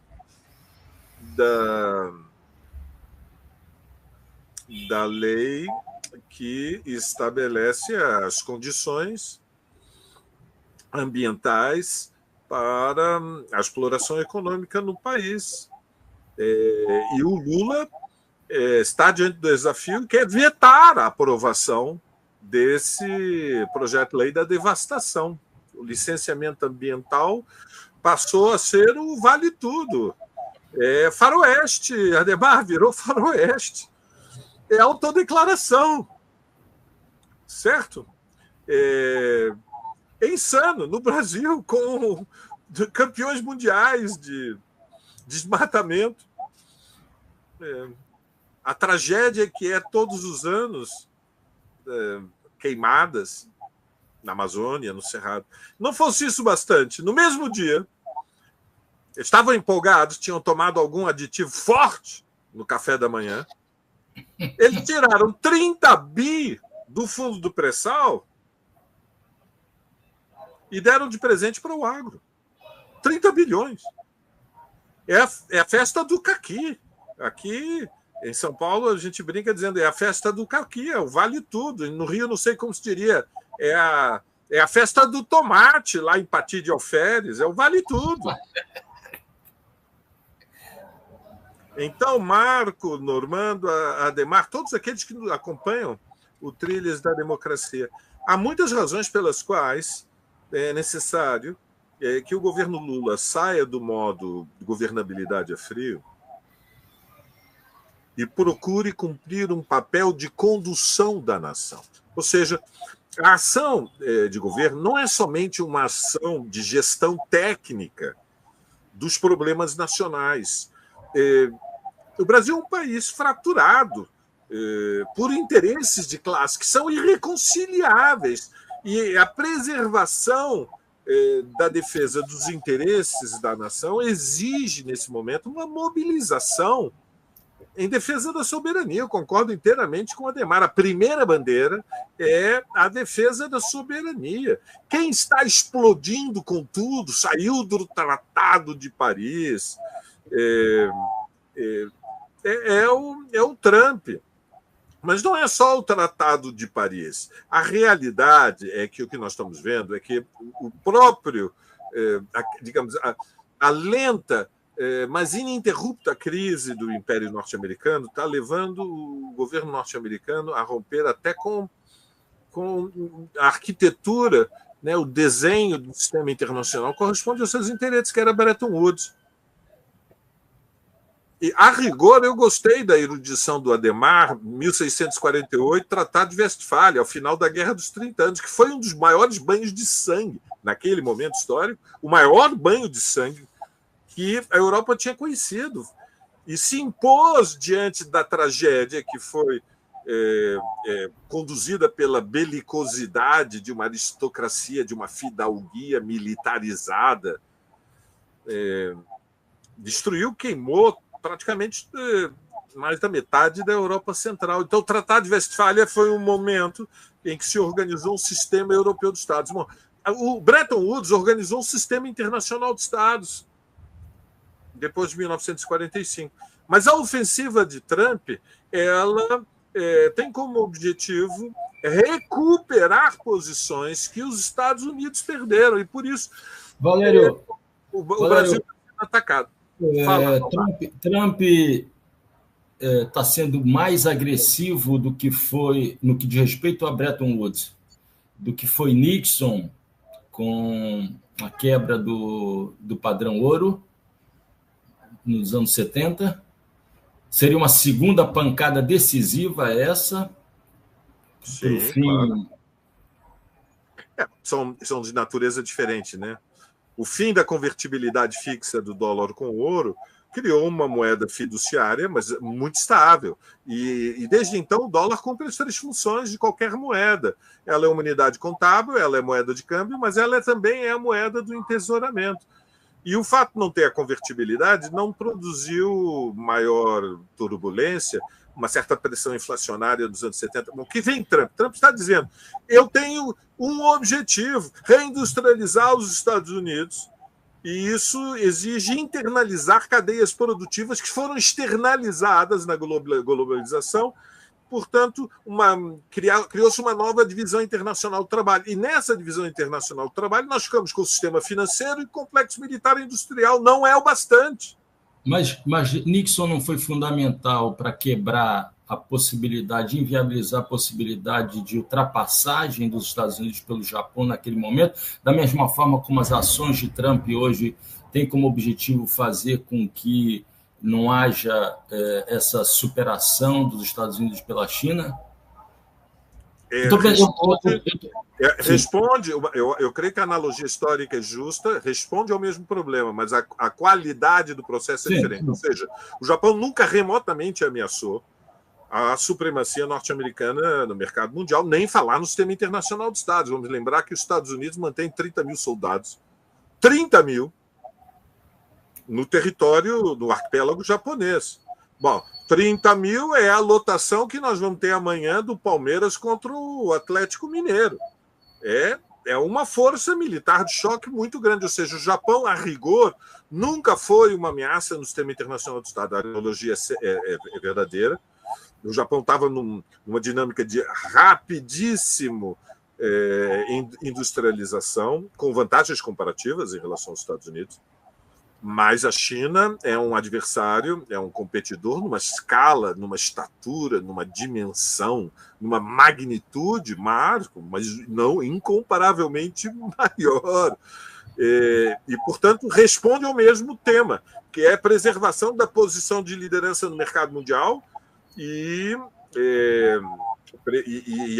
da lei que estabelece as condições ambientais para a exploração econômica no país. E o Lula está diante do desafio e quer vetar a aprovação desse projeto de lei da devastação. O licenciamento ambiental passou a ser o vale tudo. Faroeste, Adhemar virou faroeste. É autodeclaração, certo? É insano. No Brasil, com campeões mundiais de desmatamento, a tragédia que é todos os anos queimadas na Amazônia, no Cerrado. Não fosse isso bastante, no mesmo dia, estavam empolgados, tinham tomado algum aditivo forte no café da manhã, eles tiraram 30 bi do fundo do pré-sal e deram de presente para o agro. 30 bilhões. É a festa do caqui. Aqui em São Paulo a gente brinca dizendo é a festa do caqui, é o vale tudo. No Rio não sei como se diria, é a festa do tomate lá em Pati de Alferes, é o vale tudo. Então, Marco, Normando, Adhemar, todos aqueles que acompanham o Trilhas da Democracia, há muitas razões pelas quais é necessário que o governo Lula saia do modo de governabilidade a frio e procure cumprir um papel de condução da nação. Ou seja, a ação de governo não é somente uma ação de gestão técnica dos problemas nacionais. O Brasil é um país fraturado por interesses de classe que são irreconciliáveis. E a preservação da defesa dos interesses da nação exige, nesse momento, uma mobilização em defesa da soberania. Eu concordo inteiramente com o Adhemar. A primeira bandeira é a defesa da soberania. Quem está explodindo com tudo, saiu do Tratado de Paris, é o Trump. Mas não é só o Tratado de Paris. A realidade é que o que nós estamos vendo é que o próprio, digamos, a lenta, mas ininterrupta crise do Império Norte-Americano está levando o governo norte-americano a romper até com a arquitetura, né, o desenho do sistema internacional corresponde aos seus interesses, que era Bretton Woods. E, a rigor, eu gostei da erudição do Adhemar, 1648, Tratado de Westfália, ao final da Guerra dos 30 Anos, que foi um dos maiores banhos de sangue, naquele momento histórico, o maior banho de sangue que a Europa tinha conhecido. E se impôs diante da tragédia que foi conduzida pela belicosidade de uma aristocracia, de uma fidalguia militarizada, destruiu, queimou praticamente mais da metade da Europa Central. Então, o Tratado de Westfália foi um momento em que se organizou um sistema europeu de Estados. Bom, o Bretton Woods organizou um sistema internacional de Estados depois de 1945. Mas a ofensiva de Trump, ela tem como objetivo recuperar posições que os Estados Unidos perderam. E, por isso, Valério, o Brasil está sendo atacado. Trump está sendo mais agressivo do que foi no que diz respeito a Bretton Woods, do que foi Nixon com a quebra do padrão ouro nos anos 70. Seria uma segunda pancada decisiva essa? Sim, fim... claro. São de natureza diferente, né? O fim da convertibilidade fixa do dólar com o ouro criou uma moeda fiduciária, mas muito estável. E desde então o dólar cumpre as 3 funções de qualquer moeda. Ela é uma unidade contábil, ela é moeda de câmbio, mas ela também é a moeda do entesouramento. E o fato de não ter a convertibilidade não produziu maior turbulência, uma certa pressão inflacionária dos anos 70. O que vem Trump? Trump está dizendo: eu tenho um objetivo, reindustrializar os Estados Unidos, e isso exige internalizar cadeias produtivas que foram externalizadas na globalização. Portanto, criou-se uma nova divisão internacional do trabalho. E nessa divisão internacional do trabalho, nós ficamos com o sistema financeiro e complexo militar e industrial. Não é o bastante. Mas Nixon não foi fundamental para quebrar a possibilidade, inviabilizar a possibilidade de ultrapassagem dos Estados Unidos pelo Japão naquele momento, da mesma forma como as ações de Trump hoje têm como objetivo fazer com que não haja essa superação dos Estados Unidos pela China? Responde, eu creio que a analogia histórica é justa, responde ao mesmo problema, mas a qualidade do processo é diferente. Ou seja, o Japão nunca remotamente ameaçou a supremacia norte-americana no mercado mundial, nem falar no sistema internacional de Estados. Vamos lembrar que os Estados Unidos mantêm 30 mil soldados. 30 mil! No território do arquipélago japonês. Bom, 30 mil é a lotação que nós vamos ter amanhã do Palmeiras contra o Atlético Mineiro. É uma força militar de choque muito grande. Ou seja, o Japão, a rigor, nunca foi uma ameaça no sistema internacional do Estado. A analogia é verdadeira. O Japão estava numa dinâmica de rapidíssimo industrialização, com vantagens comparativas em relação aos Estados Unidos. Mas a China é um adversário, é um competidor numa escala, numa estatura, numa dimensão, numa magnitude, Marco, mas não incomparavelmente maior. E, portanto, responde ao mesmo tema, que é a preservação da posição de liderança no mercado mundial e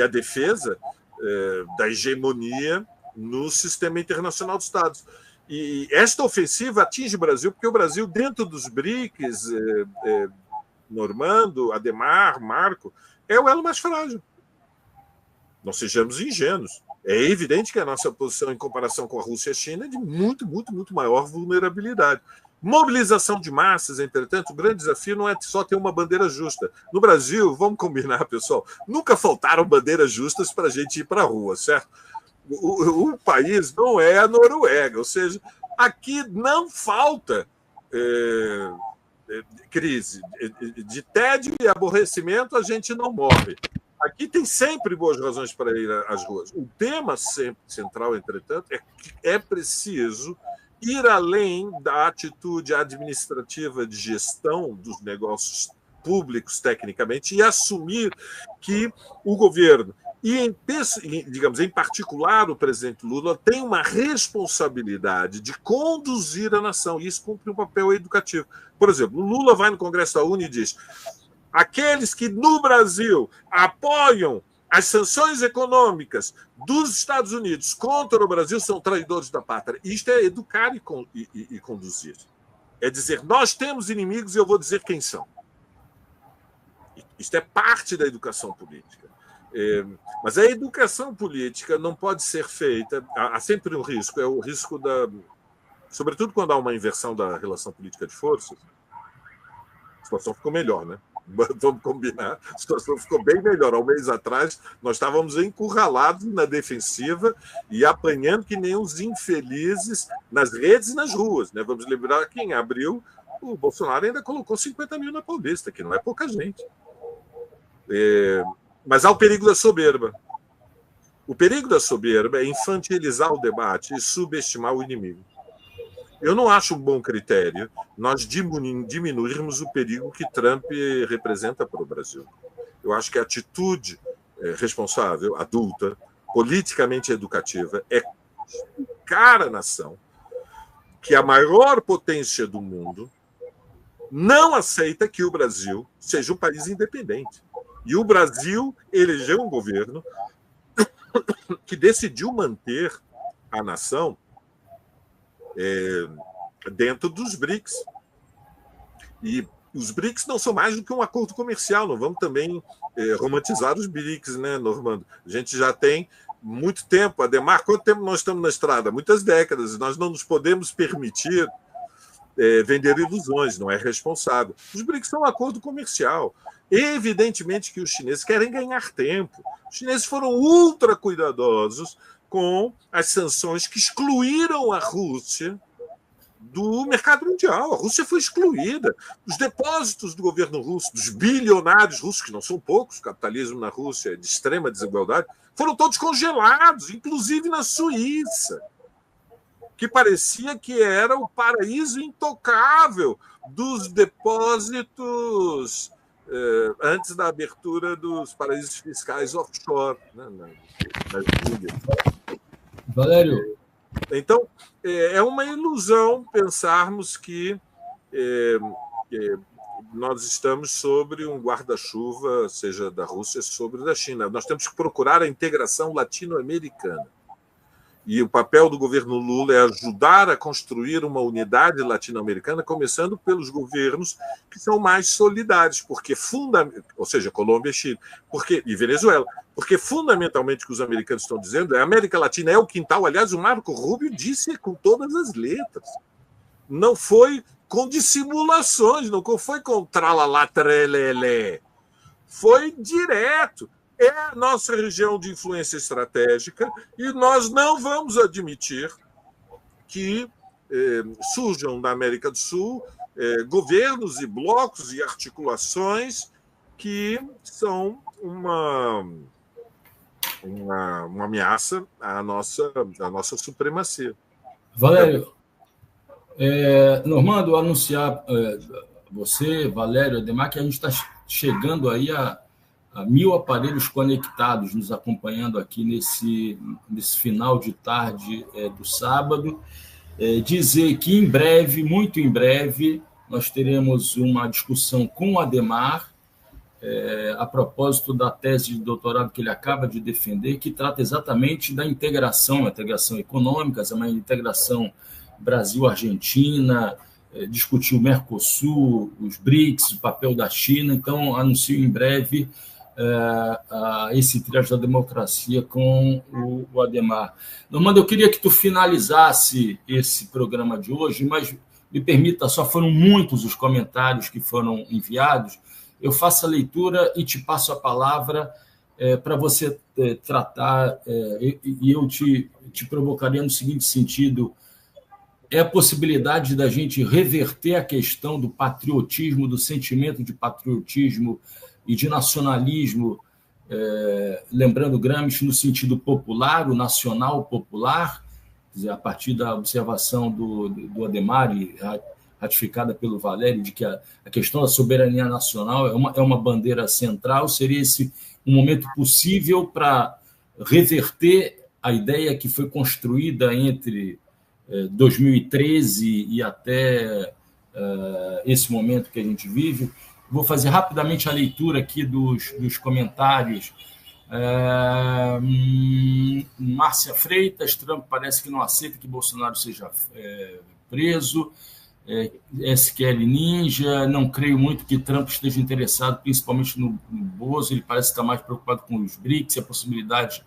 a defesa da hegemonia no sistema internacional dos Estados. E esta ofensiva atinge o Brasil, porque o Brasil, dentro dos BRICS, Normando, Adhemar, Marco, é o elo mais frágil. Não sejamos ingênuos. É evidente que a nossa posição em comparação com a Rússia e a China é de muito, muito, muito maior vulnerabilidade. Mobilização de massas, entretanto, o grande desafio não é só ter uma bandeira justa. No Brasil, vamos combinar, pessoal, nunca faltaram bandeiras justas para a gente ir para a rua, certo? O país não é a Noruega, ou seja, aqui não falta crise. De tédio e aborrecimento a gente não morre. Aqui tem sempre boas razões para ir às ruas. O tema central, entretanto, é que é preciso ir além da atitude administrativa de gestão dos negócios públicos, tecnicamente, e assumir que o governo, e, digamos, em particular o presidente Lula, tem uma responsabilidade de conduzir a nação, e isso cumpre um papel educativo. Por exemplo, o Lula vai no Congresso da ONU e diz: aqueles que no Brasil apoiam as sanções econômicas dos Estados Unidos contra o Brasil são traidores da pátria. Isto é educar e conduzir. É dizer, nós temos inimigos e eu vou dizer quem são. Isto é parte da educação política. Mas a educação política não pode ser feita... Há sempre um risco, é o risco da... Sobretudo quando há uma inversão da relação política de forças, a situação ficou melhor, né? Vamos combinar, a situação ficou bem melhor. Há um mês atrás, nós estávamos encurralados na defensiva e apanhando que nem os infelizes nas redes e nas ruas, né? Vamos lembrar que em abril o Bolsonaro ainda colocou 50 mil na Paulista, que não é pouca gente. Mas há o perigo da soberba. O perigo da soberba é infantilizar o debate e subestimar o inimigo. Eu não acho um bom critério nós diminuirmos o perigo que Trump representa para o Brasil. Eu acho que a atitude responsável, adulta, politicamente educativa, é explicar à nação que a maior potência do mundo não aceita que o Brasil seja um país independente. E o Brasil elegeu um governo que decidiu manter a nação dentro dos BRICS. E os BRICS não são mais do que um acordo comercial, não vamos também romantizar os BRICS, né, Normando? A gente já tem muito tempo, Adhemar, quanto tempo nós estamos na estrada? Muitas décadas, nós não nos podemos permitir vender ilusões, não é responsável. Os BRICS são um acordo comercial. Evidentemente que os chineses querem ganhar tempo. Os chineses foram ultra cuidadosos com as sanções que excluíram a Rússia do mercado mundial. A Rússia foi excluída. Os depósitos do governo russo, dos bilionários russos, que não são poucos, o capitalismo na Rússia é de extrema desigualdade, foram todos congelados, inclusive na Suíça, que parecia que era o paraíso intocável dos depósitos antes da abertura dos paraísos fiscais offshore, né, nas Índias. Valério. Então, é uma ilusão pensarmos que nós estamos sobre um guarda-chuva, seja da Rússia, sobre da China. Nós temos que procurar a integração latino-americana. E o papel do governo Lula é ajudar a construir uma unidade latino-americana, começando pelos governos que são mais solidários, porque ou seja, Colômbia e Chile, e Venezuela, porque fundamentalmente o que os americanos estão dizendo é a América Latina é o quintal. Aliás, o Marco Rubio disse com todas as letras. Não foi com dissimulações, não foi com tralalá, trelelé. Foi direto. É a nossa região de influência estratégica e nós não vamos admitir que surjam na América do Sul governos e blocos e articulações que são uma ameaça à nossa supremacia. Valério, Normando, anunciar você, Valério, Adhemar, que a gente está chegando aí a 1.000 aparelhos conectados, nos acompanhando aqui nesse final de tarde do sábado. Dizer que em breve, muito em breve, nós teremos uma discussão com o Adhemar a propósito da tese de doutorado que ele acaba de defender, que trata exatamente da integração econômica, uma integração Brasil-Argentina, discutir o Mercosul, os BRICS, o papel da China. Então, anuncio em breve esse triângulo da democracia com o Adhemar. Normando, eu queria que tu finalizasse esse programa de hoje, mas me permita, só foram muitos os comentários que foram enviados. Eu faço a leitura e te passo a palavra para você tratar, e eu te provocaria no seguinte sentido: é a possibilidade da gente reverter a questão do patriotismo, do sentimento de patriotismo e de nacionalismo, lembrando Gramsci no sentido popular, o nacional popular, quer dizer, a partir da observação do Adhemar e ratificada pelo Valério, de que a questão da soberania nacional é uma bandeira central. Seria esse um momento possível para reverter a ideia que foi construída entre 2013 e até esse momento que a gente vive. Vou fazer rapidamente a leitura aqui dos comentários. Márcia Freitas: Trump parece que não aceita que Bolsonaro seja preso. SQL Ninja: não creio muito que Trump esteja interessado principalmente no Bozo, ele parece estar mais preocupado com os BRICS e a possibilidade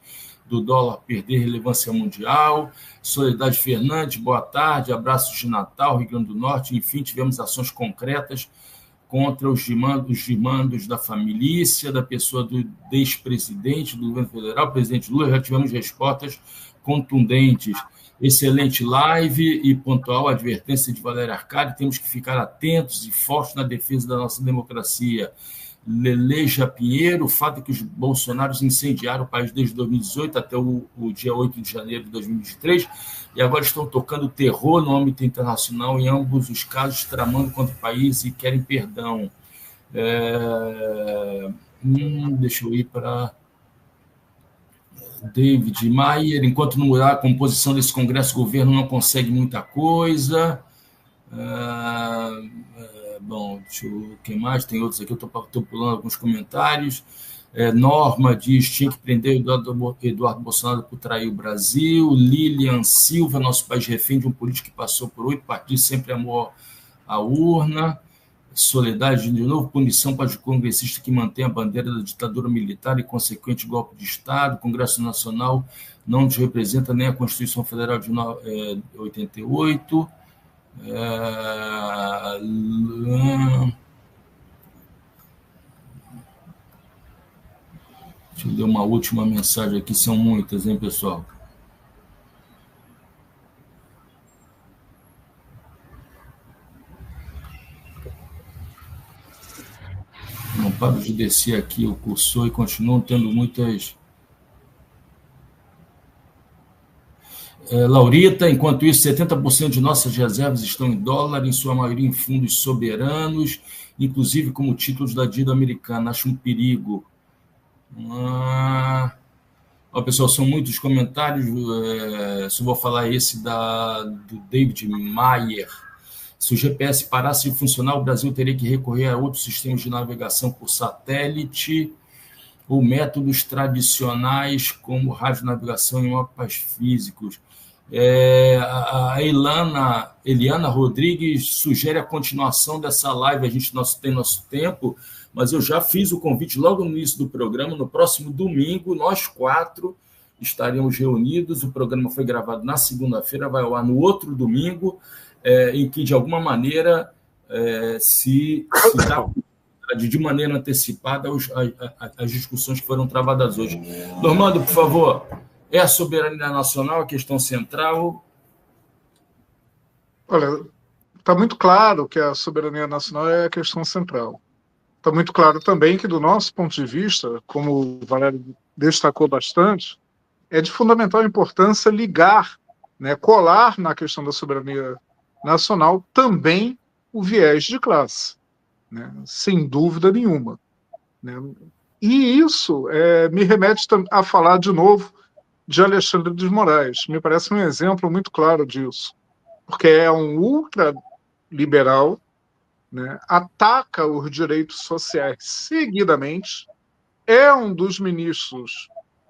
do dólar perder relevância mundial. Soledade Fernandes: boa tarde, abraços de Natal, Rio Grande do Norte. Enfim, tivemos ações concretas contra os desmandos da família, da pessoa do ex-presidente do governo federal, presidente Lula. Já tivemos respostas contundentes. Excelente live e pontual advertência de Valério Arcadi: temos que ficar atentos e fortes na defesa da nossa democracia. Leleja Pinheiro: o fato é que os bolsonaros incendiaram o país desde 2018 até o dia 8 de janeiro de 2023 e agora estão tocando terror no âmbito internacional, em ambos os casos tramando contra o país e querem perdão. Deixa eu ir para David Maier: enquanto não mudar a composição desse Congresso, o governo não consegue muita coisa. Bom, deixa eu... Quem mais? Tem outros aqui, eu estou pulando alguns comentários. Norma diz: tinha que prender o Eduardo Bolsonaro por trair o Brasil. Lilian Silva: nosso país refém de um político que passou por 8 partidos, sempre amou a urna. Soledade, de novo, punição para os congressistas que mantêm a bandeira da ditadura militar e consequente golpe de Estado. O Congresso Nacional não nos representa nem a Constituição Federal de 88. Deixa eu ler uma última mensagem aqui, são muitas, hein, pessoal? Não paro de descer aqui o cursor e continuam tendo muitas... Laurita, enquanto isso, 70% de nossas reservas estão em dólar, em sua maioria em fundos soberanos, inclusive como títulos da dívida americana. Acho um perigo. Pessoal, são muitos comentários. Só vou falar esse do David Mayer. Se o GPS parasse de funcionar, o Brasil teria que recorrer a outros sistemas de navegação por satélite ou métodos tradicionais como radionavegação e mapas físicos. A Eliana Rodrigues sugere a continuação dessa live. A gente tem nosso tempo, mas eu já fiz o convite logo no início do programa. No próximo domingo, nós 4 estaremos reunidos. O programa foi gravado na segunda-feira, vai ao ar no outro domingo, em que, de alguma maneira, se dá de maneira antecipada as discussões que foram travadas hoje. Normando, por favor, é a soberania nacional a questão central? Olha, está muito claro que a soberania nacional é a questão central. Está muito claro também que, do nosso ponto de vista, como o Valério destacou bastante, é de fundamental importância ligar, colar na questão da soberania nacional também o viés de classe, sem dúvida nenhuma. E isso me remete a falar de novo de Alexandre de Moraes. Me parece um exemplo muito claro disso, porque é um ultraliberal, ataca os direitos sociais seguidamente, é um dos ministros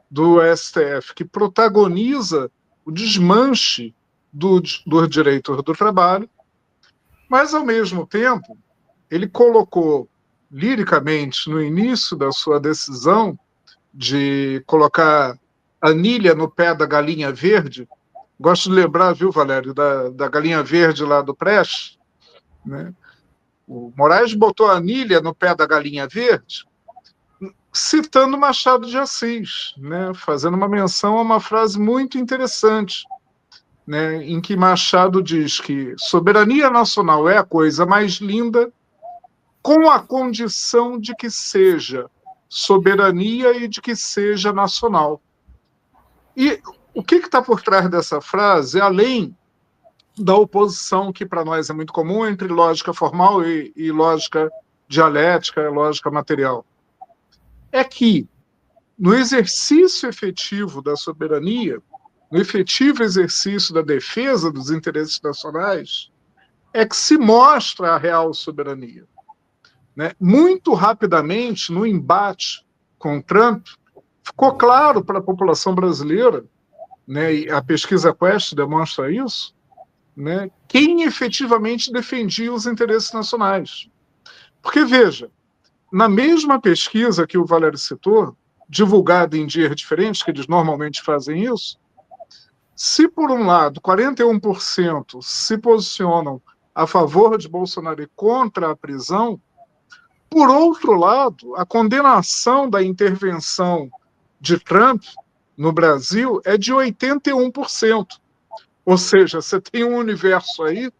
do STF que protagoniza o desmanche dos direitos do trabalho, mas, ao mesmo tempo, ele colocou liricamente, no início da sua decisão de colocar anilha no pé da galinha verde, gosto de lembrar, viu, Valério, da galinha verde lá do Prestes, O Moraes botou anilha no pé da galinha verde, citando Machado de Assis, fazendo uma menção a uma frase muito interessante, em que Machado diz que soberania nacional é a coisa mais linda, com a condição de que seja soberania e de que seja nacional. E o que está por trás dessa frase, além da oposição que para nós é muito comum entre lógica formal e lógica dialética, lógica material, é que no exercício efetivo da soberania, no efetivo exercício da defesa dos interesses nacionais, é que se mostra a real soberania. Muito rapidamente, no embate com Trump, ficou claro para a população brasileira, e a pesquisa Quest demonstra isso, quem efetivamente defendia os interesses nacionais. Porque, veja, na mesma pesquisa que o Valério citou, divulgada em dias diferentes, que eles normalmente fazem isso, se, por um lado, 41% se posicionam a favor de Bolsonaro e contra a prisão, por outro lado, a condenação da intervenção de Trump no Brasil é de 81%. Ou seja, você tem um universo aí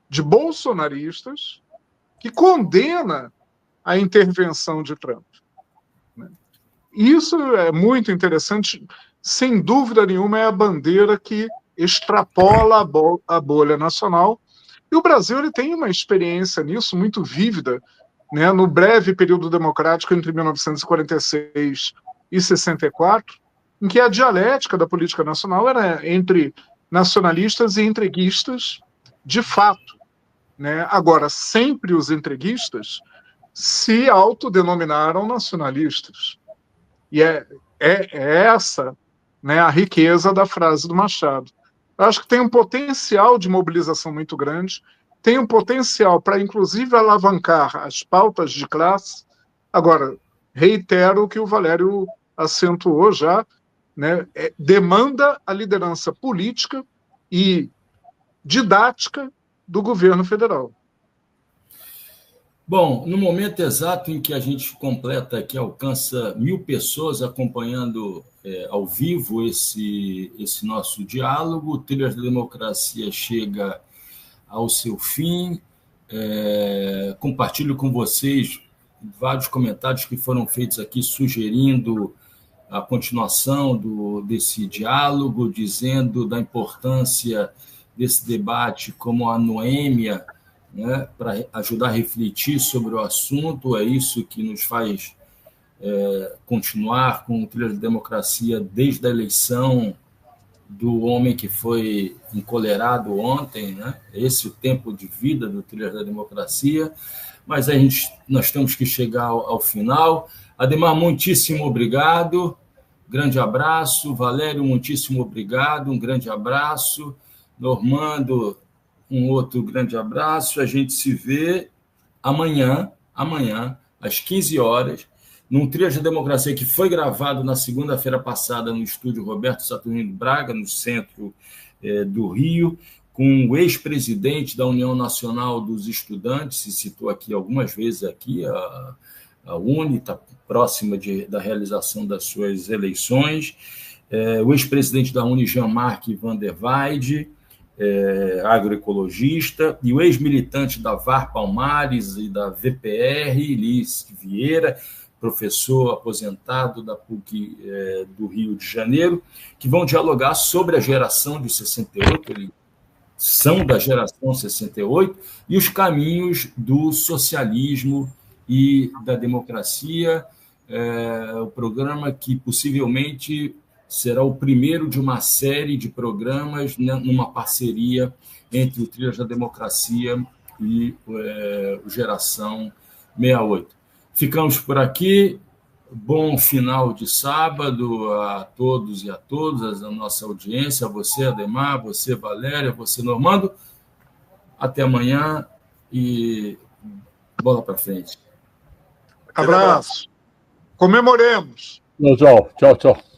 de bolsonaristas que condena a intervenção de Trump. Isso é muito interessante. Sem dúvida nenhuma, é a bandeira que extrapola a bolha nacional. E o Brasil ele tem uma experiência nisso muito vívida, no breve período democrático entre 1946 e 64, em que a dialética da política nacional era entre nacionalistas e entreguistas de fato. Agora, sempre os entreguistas se autodenominaram nacionalistas. E é essa a riqueza da frase do Machado. Eu acho que tem um potencial de mobilização muito grande. tem um potencial para, inclusive, alavancar as pautas de classe. Agora, reitero o que o Valério acentuou já, né? Demanda a liderança política e didática do governo federal. Bom, no momento exato em que a gente completa aqui, alcança 1.000 pessoas acompanhando ao vivo esse nosso diálogo, o Trilhas da Democracia chega ao seu fim. Compartilho com vocês vários comentários que foram feitos aqui sugerindo a continuação desse diálogo, dizendo da importância desse debate como a Noêmia, né, para ajudar a refletir sobre o assunto. É isso que nos faz continuar com o Trilha da Democracia desde a eleição do homem que foi encolerado ontem, né? Esse é o tempo de vida do Trilha da Democracia, mas nós temos que chegar ao final. Ademar, muitíssimo obrigado, grande abraço. Valério, muitíssimo obrigado, um grande abraço. Normando, um outro grande abraço. A gente se vê amanhã, às 15 horas, num Trilha da Democracia que foi gravado na segunda-feira passada no estúdio Roberto Saturnino Braga, no centro do Rio, com o ex-presidente da União Nacional dos Estudantes, se citou aqui algumas vezes, aqui, a UNE, está próxima da realização das suas eleições, o ex-presidente da UNE, Jean-Marc Van der Weide, agroecologista, e o ex-militante da VAR Palmares e da VPR, Liz Vieira, professor aposentado da PUC do Rio de Janeiro, que vão dialogar sobre a geração de 68, eles são da geração 68, e os caminhos do socialismo e da democracia. O programa que possivelmente será o primeiro de uma série de programas, né, numa parceria entre o Trilhas da Democracia e o Geração 68. Ficamos por aqui. Bom final de sábado a todos e a todas, a nossa audiência, a você, Ademar, a você, Valéria, a você, Normando. Até amanhã e bola para frente. Abraço. Comemoremos. Tchau, tchau.